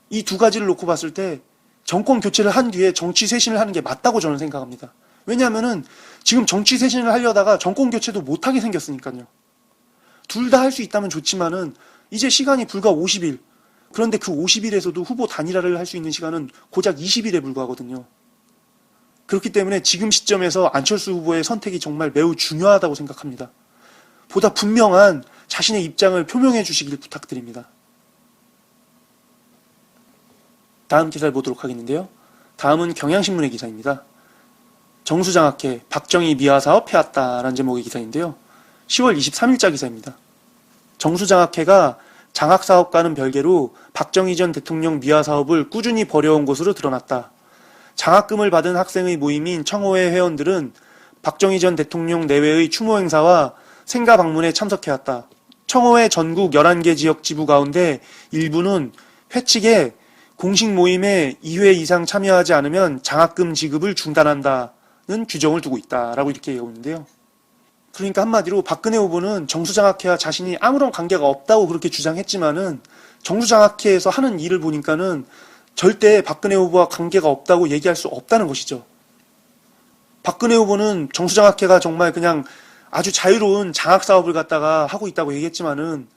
이 두 가지를 놓고 봤을 때 정권 교체를 한 뒤에 정치 쇄신을 하는 게 맞다고 저는 생각합니다. 왜냐하면은 지금 정치 쇄신을 하려다가 정권 교체도 못하게 생겼으니까요. 둘 다 할 수 있다면 좋지만은 이제 시간이 불과 50일. 그런데 그 50일에서도 후보 단일화를 할 수 있는 시간은 고작 20일에 불과하거든요. 그렇기 때문에 지금 시점에서 안철수 후보의 선택이 정말 매우 중요하다고 생각합니다. 보다 분명한 자신의 입장을 표명해 주시길 부탁드립니다. 다음 기사를 보도록 하겠는데요. 다음은 경향신문의 기사입니다. 정수장학회, 박정희 미화사업 폐왔다라는 제목의 기사인데요. 10월 23일자 기사입니다. 정수장학회가 장학사업과는 별개로 박정희 전 대통령 미화사업을 꾸준히 벌여온 것으로 드러났다. 장학금을 받은 학생의 모임인 청호회 회원들은 박정희 전 대통령 내외의 추모 행사와 생가 방문에 참석해왔다. 청호회 전국 11개 지역 지부 가운데 일부는 회 측에 공식 모임에 2회 이상 참여하지 않으면 장학금 지급을 중단한다는 규정을 두고 있다라고 이렇게 얘기하고 있는데요. 그러니까 한마디로 박근혜 후보는 정수장학회와 자신이 아무런 관계가 없다고 그렇게 주장했지만은 정수장학회에서 하는 일을 보니까는 절대 박근혜 후보와 관계가 없다고 얘기할 수 없다는 것이죠. 박근혜 후보는 정수장학회가 정말 그냥 아주 자유로운 장학사업을 갖다가 하고 있다고 얘기했지만은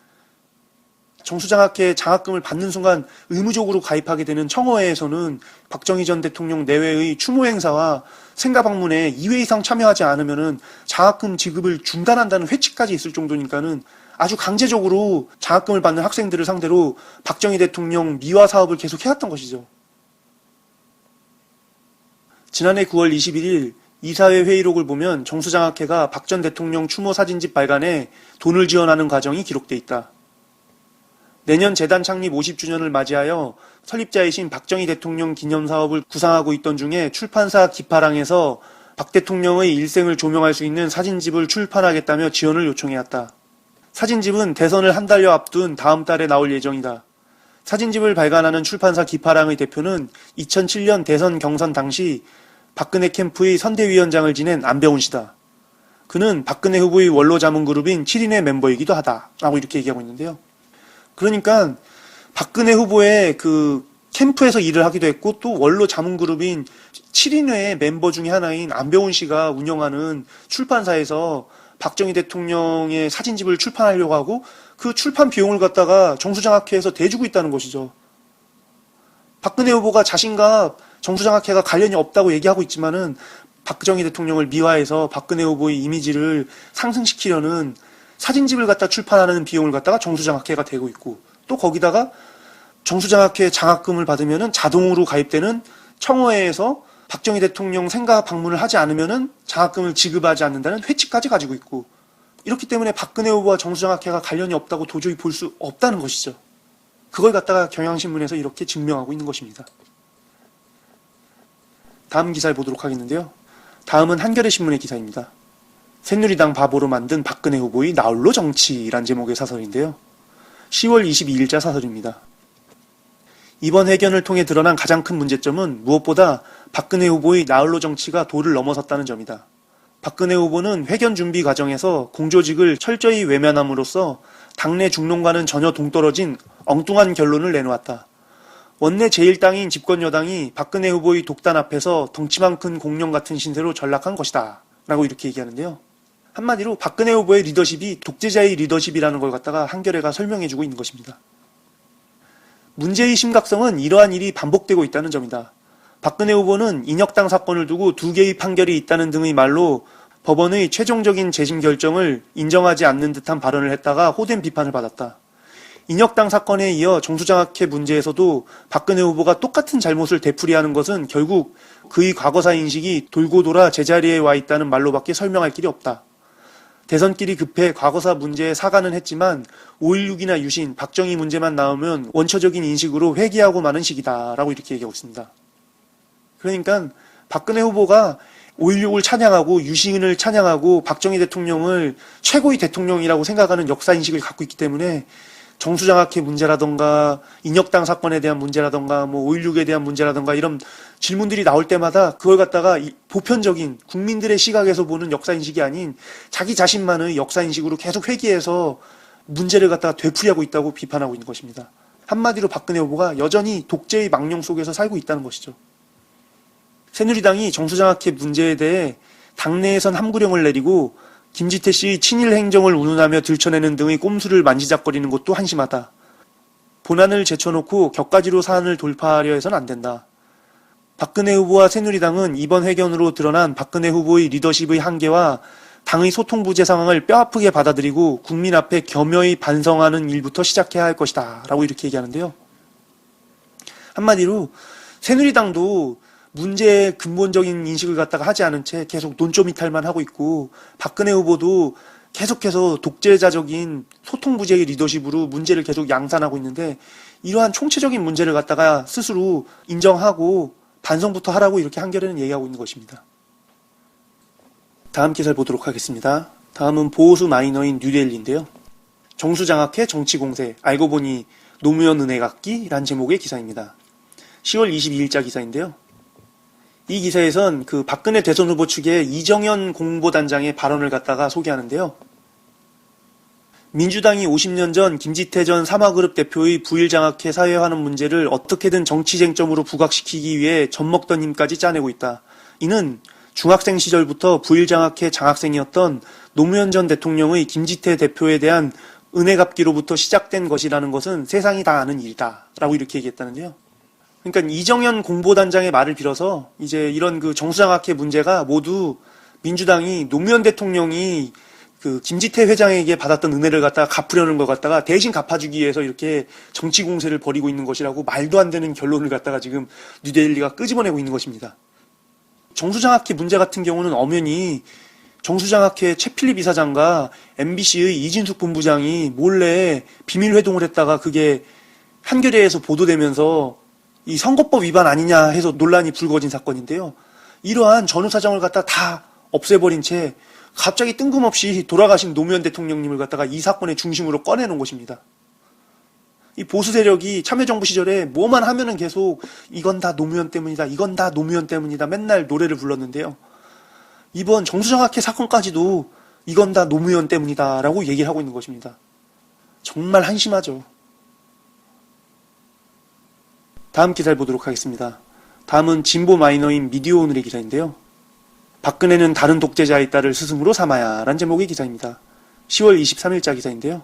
정수장학회 장학금을 받는 순간 의무적으로 가입하게 되는 청어회에서는 박정희 전 대통령 내외의 추모 행사와 생가 방문에 2회 이상 참여하지 않으면은 장학금 지급을 중단한다는 회칙까지 있을 정도니까는 아주 강제적으로 장학금을 받는 학생들을 상대로 박정희 대통령 미화 사업을 계속 해왔던 것이죠. 지난해 9월 21일 이사회 회의록을 보면 정수장학회가 박 전 대통령 추모 사진집 발간에 돈을 지원하는 과정이 기록돼 있다. 내년 재단 창립 50주년을 맞이하여 설립자이신 박정희 대통령 기념사업을 구상하고 있던 중에 출판사 기파랑에서 박 대통령의 일생을 조명할 수 있는 사진집을 출판하겠다며 지원을 요청해왔다. 사진집은 대선을 한 달여 앞둔 다음 달에 나올 예정이다. 사진집을 발간하는 출판사 기파랑의 대표는 2007년 대선 경선 당시 박근혜 캠프의 선대위원장을 지낸 안배훈 씨다. 그는 박근혜 후보의 원로 자문그룹인 7인의 멤버이기도 하다라고 이렇게 얘기하고 있는데요. 그러니까 박근혜 후보의 그 캠프에서 일을 하기도 했고 또 원로 자문그룹인 7인회의 멤버 중에 하나인 안배훈 씨가 운영하는 출판사에서 박정희 대통령의 사진집을 출판하려고 하고 그 출판 비용을 갖다가 정수장학회에서 대주고 있다는 것이죠. 박근혜 후보가 자신과 정수장학회가 관련이 없다고 얘기하고 있지만은 박정희 대통령을 미화해서 박근혜 후보의 이미지를 상승시키려는 사진집을 갖다 출판하는 비용을 갖다가 정수장학회가 되고 있고 또 거기다가 정수장학회 장학금을 받으면은 자동으로 가입되는 청어회에서 박정희 대통령 생가 방문을 하지 않으면은 장학금을 지급하지 않는다는 회칙까지 가지고 있고 이렇기 때문에 박근혜 후보와 정수장학회가 관련이 없다고 도저히 볼 수 없다는 것이죠. 그걸 갖다가 경향신문에서 이렇게 증명하고 있는 것입니다. 다음 기사를 보도록 하겠는데요. 다음은 한겨레신문의 기사입니다. 새누리당 바보로 만든 박근혜 후보의 나홀로 정치란 제목의 사설인데요. 10월 22일자 사설입니다. 이번 회견을 통해 드러난 가장 큰 문제점은 무엇보다 박근혜 후보의 나홀로 정치가 도를 넘어섰다는 점이다. 박근혜 후보는 회견 준비 과정에서 공조직을 철저히 외면함으로써 당내 중론과는 전혀 동떨어진 엉뚱한 결론을 내놓았다. 원내 제1당인 집권여당이 박근혜 후보의 독단 앞에서 덩치만 큰 공룡 같은 신세로 전락한 것이다. 라고 이렇게 얘기하는데요. 한마디로 박근혜 후보의 리더십이 독재자의 리더십이라는 걸 갖다가 한겨레가 설명해주고 있는 것입니다. 문제의 심각성은 이러한 일이 반복되고 있다는 점이다. 박근혜 후보는 인혁당 사건을 두고 2개의 판결이 있다는 등의 말로 법원의 최종적인 재심 결정을 인정하지 않는 듯한 발언을 했다가 호된 비판을 받았다. 인혁당 사건에 이어 정수장학회 문제에서도 박근혜 후보가 똑같은 잘못을 되풀이하는 것은 결국 그의 과거사 인식이 돌고 돌아 제자리에 와 있다는 말로밖에 설명할 길이 없다. 대선길이 급해 과거사 문제에 사과는 했지만 5.16이나 유신, 박정희 문제만 나오면 원초적인 인식으로 회귀하고 마는 시기다라고 이렇게 얘기하고 있습니다. 그러니까 박근혜 후보가 5.16을 찬양하고 유신을 찬양하고 박정희 대통령을 최고의 대통령이라고 생각하는 역사인식을 갖고 있기 때문에 정수장학회 문제라던가 인혁당 사건에 대한 문제라던가 5.16에 대한 문제라던가 이런 질문들이 나올 때마다 그걸 갖다가 보편적인 국민들의 시각에서 보는 역사인식이 아닌 자기 자신만의 역사인식으로 계속 회귀해서 문제를 갖다가 되풀이하고 있다고 비판하고 있는 것입니다. 한마디로 박근혜 후보가 여전히 독재의 망령 속에서 살고 있다는 것이죠. 새누리당이 정수장학회 문제에 대해 당내에선 함구령을 내리고 김지태 씨의 친일 행정을 운운하며 들춰내는 등의 꼼수를 만지작거리는 것도 한심하다. 본안을 제쳐놓고 격가지로 사안을 돌파하려 해서는 안 된다. 박근혜 후보와 새누리당은 이번 회견으로 드러난 박근혜 후보의 리더십의 한계와 당의 소통 부재 상황을 뼈아프게 받아들이고 국민 앞에 겸허히 반성하는 일부터 시작해야 할 것이다 라고 이렇게 얘기하는데요. 한마디로 새누리당도 문제의 근본적인 인식을 갖다가 하지 않은 채 계속 논조 이탈만 하고 있고, 박근혜 후보도 계속해서 독재자적인 소통 부재의 리더십으로 문제를 계속 양산하고 있는데, 이러한 총체적인 문제를 갖다가 스스로 인정하고 반성부터 하라고 이렇게 한겨레는 얘기하고 있는 것입니다. 다음 기사를 보도록 하겠습니다. 다음은 보수 마이너인 뉴데일리인데요. 정수장학회 정치공세, 알고 보니 노무현 은혜갚기란 제목의 기사입니다. 10월 22일자 기사인데요. 이 기사에선 그 박근혜 대선 후보 측의 이정현 공보단장의 발언을 갖다가 소개하는데요. 민주당이 50년 전 김지태 전 사마그룹 대표의 부일장학회 사회화하는 문제를 어떻게든 정치 쟁점으로 부각시키기 위해 젖먹던 힘까지 짜내고 있다. 이는 중학생 시절부터 부일장학회 장학생이었던 노무현 전 대통령의 김지태 대표에 대한 은혜갚기로부터 시작된 것이라는 것은 세상이 다 아는 일이다 라고 이렇게 얘기했다는데요. 그러니까 이정현 공보단장의 말을 빌어서 이제 이런 그 정수장학회 문제가 모두 민주당이 노무현 대통령이 그 김지태 회장에게 받았던 은혜를 갖다가 갚으려는 것 갖다가 대신 갚아주기 위해서 이렇게 정치 공세를 벌이고 있는 것이라고 말도 안 되는 결론을 갖다가 지금 뉴데일리가 끄집어내고 있는 것입니다. 정수장학회 문제 같은 경우는 엄연히 정수장학회 최필립 이사장과 MBC의 이진숙 본부장이 몰래 비밀 회동을 했다가 그게 한겨레에서 보도되면서 이 선거법 위반 아니냐 해서 논란이 불거진 사건인데요. 이러한 전후 사정을 갖다 다 없애버린 채 갑자기 뜬금없이 돌아가신 노무현 대통령님을 갖다가 이 사건의 중심으로 꺼내놓은 것입니다. 이 보수 세력이 참여정부 시절에 뭐만 하면은 계속 이건 다 노무현 때문이다, 이건 다 노무현 때문이다 맨날 노래를 불렀는데요. 이번 정수장학회 사건까지도 이건 다 노무현 때문이다 라고 얘기를 하고 있는 것입니다. 정말 한심하죠. 다음 기사를 보도록 하겠습니다. 다음은 진보 마이너인 미디어 오늘의 기사인데요. 박근혜는 다른 독재자의 딸을 스승으로 삼아야 라는 제목의 기사입니다. 10월 23일자 기사인데요.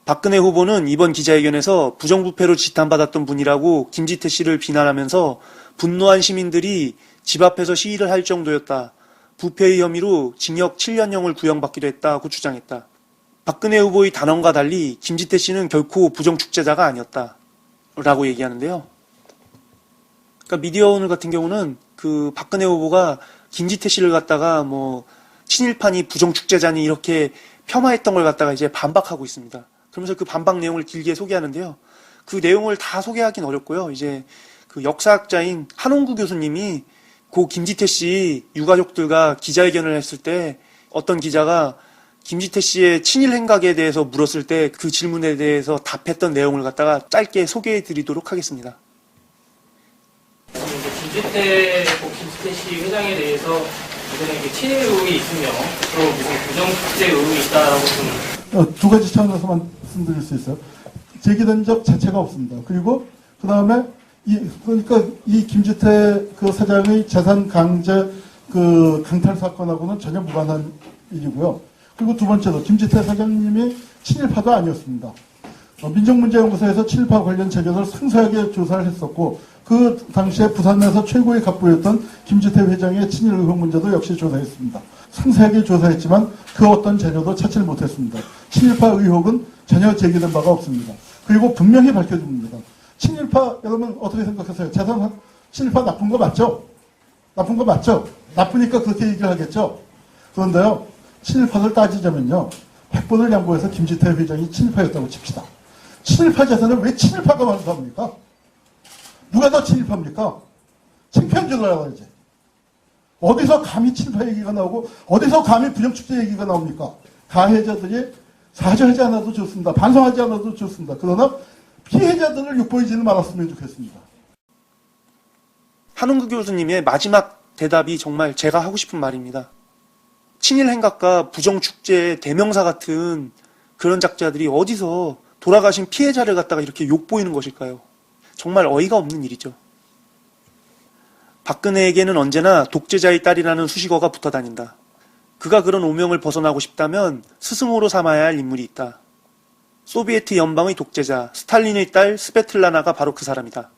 박근혜 후보는 이번 기자회견에서 부정부패로 지탄받았던 분이라고 김지태 씨를 비난하면서 분노한 시민들이 집 앞에서 시위를 할 정도였다. 부패의 혐의로 징역 7년형을 구형받기도 했다고 주장했다. 박근혜 후보의 단언과 달리 김지태 씨는 결코 부정축제자가 아니었다 라고 얘기하는데요. 그러니까 미디어 오늘 같은 경우는 그 박근혜 후보가 김지태 씨를 갖다가 뭐 친일파니 부정축제자니 이렇게 폄하했던 걸 갖다가 이제 반박하고 있습니다. 그러면서 그 반박 내용을 길게 소개하는데요. 그 내용을 다 소개하긴 어렵고요. 이제 그 역사학자인 한홍구 교수님이 고 김지태 씨 유가족들과 기자회견을 했을 때 어떤 기자가 김지태 씨의 친일 행각에 대해서 물었을 때 그 질문에 대해서 답했던 내용을 갖다가 짧게 소개해 드리도록 하겠습니다. 김지태 씨 회장에 대해서 이번에 친일 의혹이 있으며 또 무슨 부정축제 의혹이 있다라고 좀 두 가지 차원에서 말씀드릴 수 있어요. 제기된 적 자체가 없습니다. 그리고 그 다음에 그러니까 이 김지태 그 사장의 재산 강제 그 강탈 사건하고는 전혀 무관한 일이고요. 그리고 두 번째로 김지태 사장님이 친일파도 아니었습니다. 민정문제연구소에서 친일파 관련 재견을 상세하게 조사를 했었고 그 당시에 부산에서 최고의 갑부였던 김지태 회장의 친일 의혹 문제도 역시 조사했습니다. 상세하게 조사했지만 그 어떤 자료도 찾지를 못했습니다. 친일파 의혹은 전혀 제기된 바가 없습니다. 그리고 분명히 밝혀집니다. 친일파 여러분 어떻게 생각하세요? 친일파 나쁜 거 맞죠? 나쁜 거 맞죠? 나쁘니까 그렇게 얘기를 하겠죠? 그런데요. 친일파를 따지자면요. 100번을 양보해서 김지태 회장이 친일파였다고 칩시다. 친일파 재산을 왜 친일파가 완수합니까? 누가 더 친일파입니까? 창피한 줄 알아야지. 어디서 감히 친일파 얘기가 나오고 어디서 감히 부정축제 얘기가 나옵니까? 가해자들이 사죄하지 않아도 좋습니다. 반성하지 않아도 좋습니다. 그러나 피해자들을 욕보이지는 말았으면 좋겠습니다. 한홍구 교수님의 마지막 대답이 정말 제가 하고 싶은 말입니다. 친일 행각과 부정축제의 대명사 같은 그런 작자들이 어디서 돌아가신 피해자를 갖다가 이렇게 욕보이는 것일까요? 정말 어이가 없는 일이죠. 박근혜에게는 언제나 독재자의 딸이라는 수식어가 붙어 다닌다. 그가 그런 오명을 벗어나고 싶다면 스승으로 삼아야 할 인물이 있다. 소비에트 연방의 독재자 스탈린의 딸 스베틀라나가 바로 그 사람이다.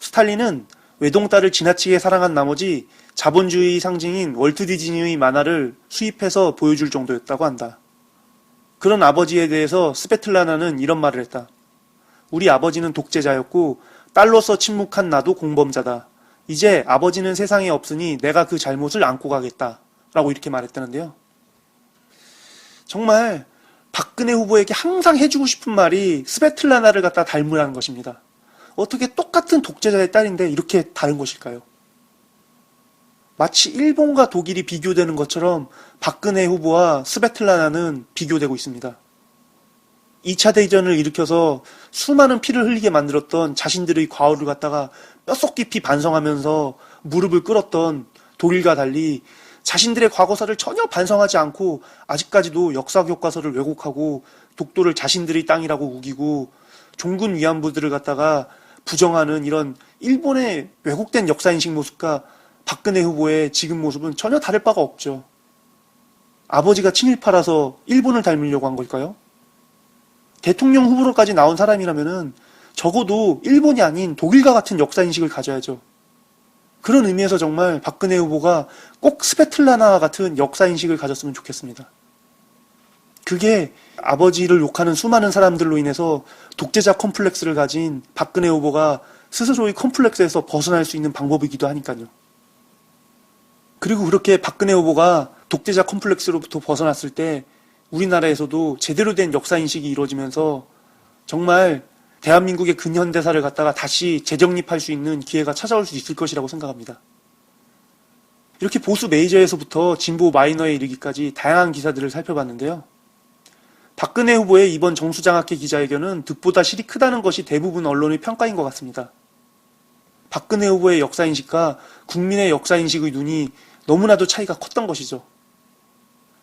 스탈린은 외동딸을 지나치게 사랑한 나머지 자본주의 상징인 월트 디즈니의 만화를 수입해서 보여줄 정도였다고 한다. 그런 아버지에 대해서 스베틀라나는 이런 말을 했다. 우리 아버지는 독재자였고 딸로서 침묵한 나도 공범자다. 이제 아버지는 세상에 없으니 내가 그 잘못을 안고 가겠다. 라고 이렇게 말했다는데요. 정말 박근혜 후보에게 항상 해주고 싶은 말이 스베틀라나를 갖다 닮으라는 것입니다. 어떻게 똑같은 독재자의 딸인데 이렇게 다른 것일까요? 마치 일본과 독일이 비교되는 것처럼 박근혜 후보와 스베틀라나는 비교되고 있습니다. 2차 대전을 일으켜서 수많은 피를 흘리게 만들었던 자신들의 과오를 갖다가 뼛속 깊이 반성하면서 무릎을 꿇었던 독일과 달리 자신들의 과거사를 전혀 반성하지 않고 아직까지도 역사 교과서를 왜곡하고 독도를 자신들의 땅이라고 우기고 종군 위안부들을 갖다가 부정하는 이런 일본의 왜곡된 역사인식 모습과 박근혜 후보의 지금 모습은 전혀 다를 바가 없죠. 아버지가 친일파라서 일본을 닮으려고 한 걸까요? 대통령 후보로까지 나온 사람이라면은 적어도 일본이 아닌 독일과 같은 역사인식을 가져야죠. 그런 의미에서 정말 박근혜 후보가 꼭 스베틀라나와 같은 역사인식을 가졌으면 좋겠습니다. 그게 아버지를 욕하는 수많은 사람들로 인해서 독재자 컴플렉스를 가진 박근혜 후보가 스스로의 컴플렉스에서 벗어날 수 있는 방법이기도 하니까요. 그리고 그렇게 박근혜 후보가 독재자 컴플렉스로부터 벗어났을 때 우리나라에서도 제대로 된 역사인식이 이루어지면서 정말 대한민국의 근현대사를 갖다가 다시 재정립할 수 있는 기회가 찾아올 수 있을 것이라고 생각합니다. 이렇게 보수 메이저에서부터 진보 마이너에 이르기까지 다양한 기사들을 살펴봤는데요. 박근혜 후보의 이번 정수장학회 기자회견은 득보다 실이 크다는 것이 대부분 언론의 평가인 것 같습니다. 박근혜 후보의 역사인식과 국민의 역사인식의 눈이 너무나도 차이가 컸던 것이죠.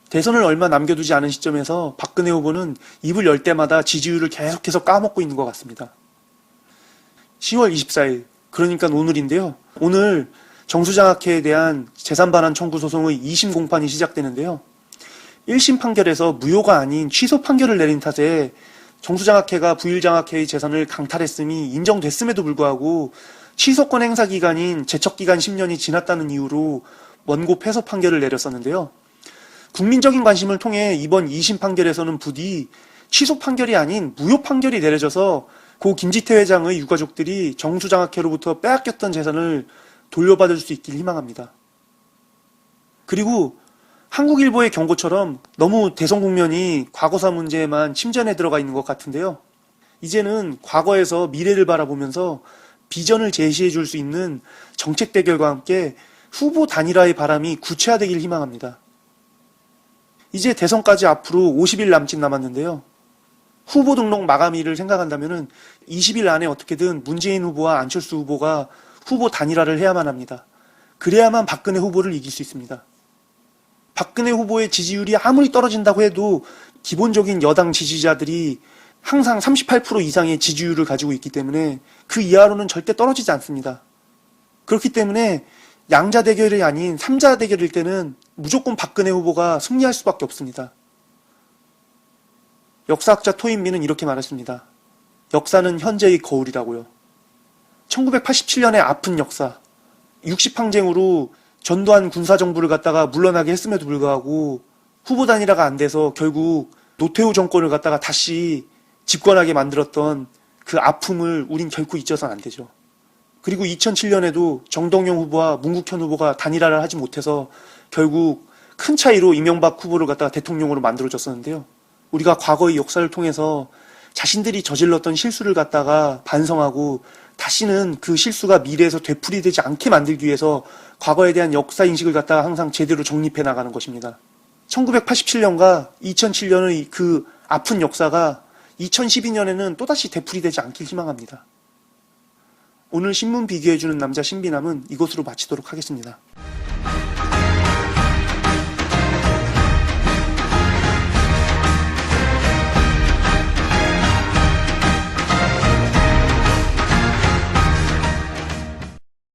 대선을 얼마 남겨두지 않은 시점에서 박근혜 후보는 입을 열 때마다 지지율을 계속해서 까먹고 있는 것 같습니다. 10월 24일, 그러니까 오늘인데요. 오늘 정수장학회에 대한 재산반환 청구 소송의 2심 공판이 시작되는데요. 1심 판결에서 무효가 아닌 취소 판결을 내린 탓에 정수장학회가 부일장학회의 재산을 강탈했음이 인정됐음에도 불구하고 취소권 행사 기간인 제척기간 10년이 지났다는 이유로 원고 패소 판결을 내렸었는데요. 국민적인 관심을 통해 이번 2심 판결에서는 부디 취소 판결이 아닌 무효 판결이 내려져서 고 김지태 회장의 유가족들이 정수장학회로부터 빼앗겼던 재산을 돌려받을 수 있길 희망합니다. 그리고 한국일보의 경고처럼 너무 대선 국면이 과거사 문제에만 침전해 들어가 있는 것 같은데요. 이제는 과거에서 미래를 바라보면서 비전을 제시해 줄 수 있는 정책 대결과 함께 후보 단일화의 바람이 구체화되길 희망합니다. 이제 대선까지 앞으로 50일 남짓 남았는데요. 후보 등록 마감일을 생각한다면 20일 안에 어떻게든 문재인 후보와 안철수 후보가 후보 단일화를 해야만 합니다. 그래야만 박근혜 후보를 이길 수 있습니다. 박근혜 후보의 지지율이 아무리 떨어진다고 해도 기본적인 여당 지지자들이 항상 38% 이상의 지지율을 가지고 있기 때문에 그 이하로는 절대 떨어지지 않습니다. 그렇기 때문에 양자 대결이 아닌 3자 대결일 때는 무조건 박근혜 후보가 승리할 수밖에 없습니다. 역사학자 토인미는 이렇게 말했습니다. 역사는 현재의 거울이라고요. 1987년의 아픈 역사, 60항쟁으로 전두환 군사정부를 갖다가 물러나게 했음에도 불구하고 후보 단일화가 안 돼서 결국 노태우 정권을 갖다가 다시 집권하게 만들었던 그 아픔을 우린 결코 잊어서는 안 되죠. 그리고 2007년에도 정동영 후보와 문국현 후보가 단일화를 하지 못해서 결국 큰 차이로 이명박 후보를 갖다가 대통령으로 만들어졌었는데요. 우리가 과거의 역사를 통해서 자신들이 저질렀던 실수를 갖다가 반성하고 다시는 그 실수가 미래에서 되풀이되지 않게 만들기 위해서 과거에 대한 역사 인식을 갖다가 항상 제대로 정립해 나가는 것입니다. 1987년과 2007년의 그 아픈 역사가 2012년에는 또다시 되풀이되지 않길 희망합니다. 오늘 신문 비교해주는 남자 신비남은 이것으로 마치도록 하겠습니다.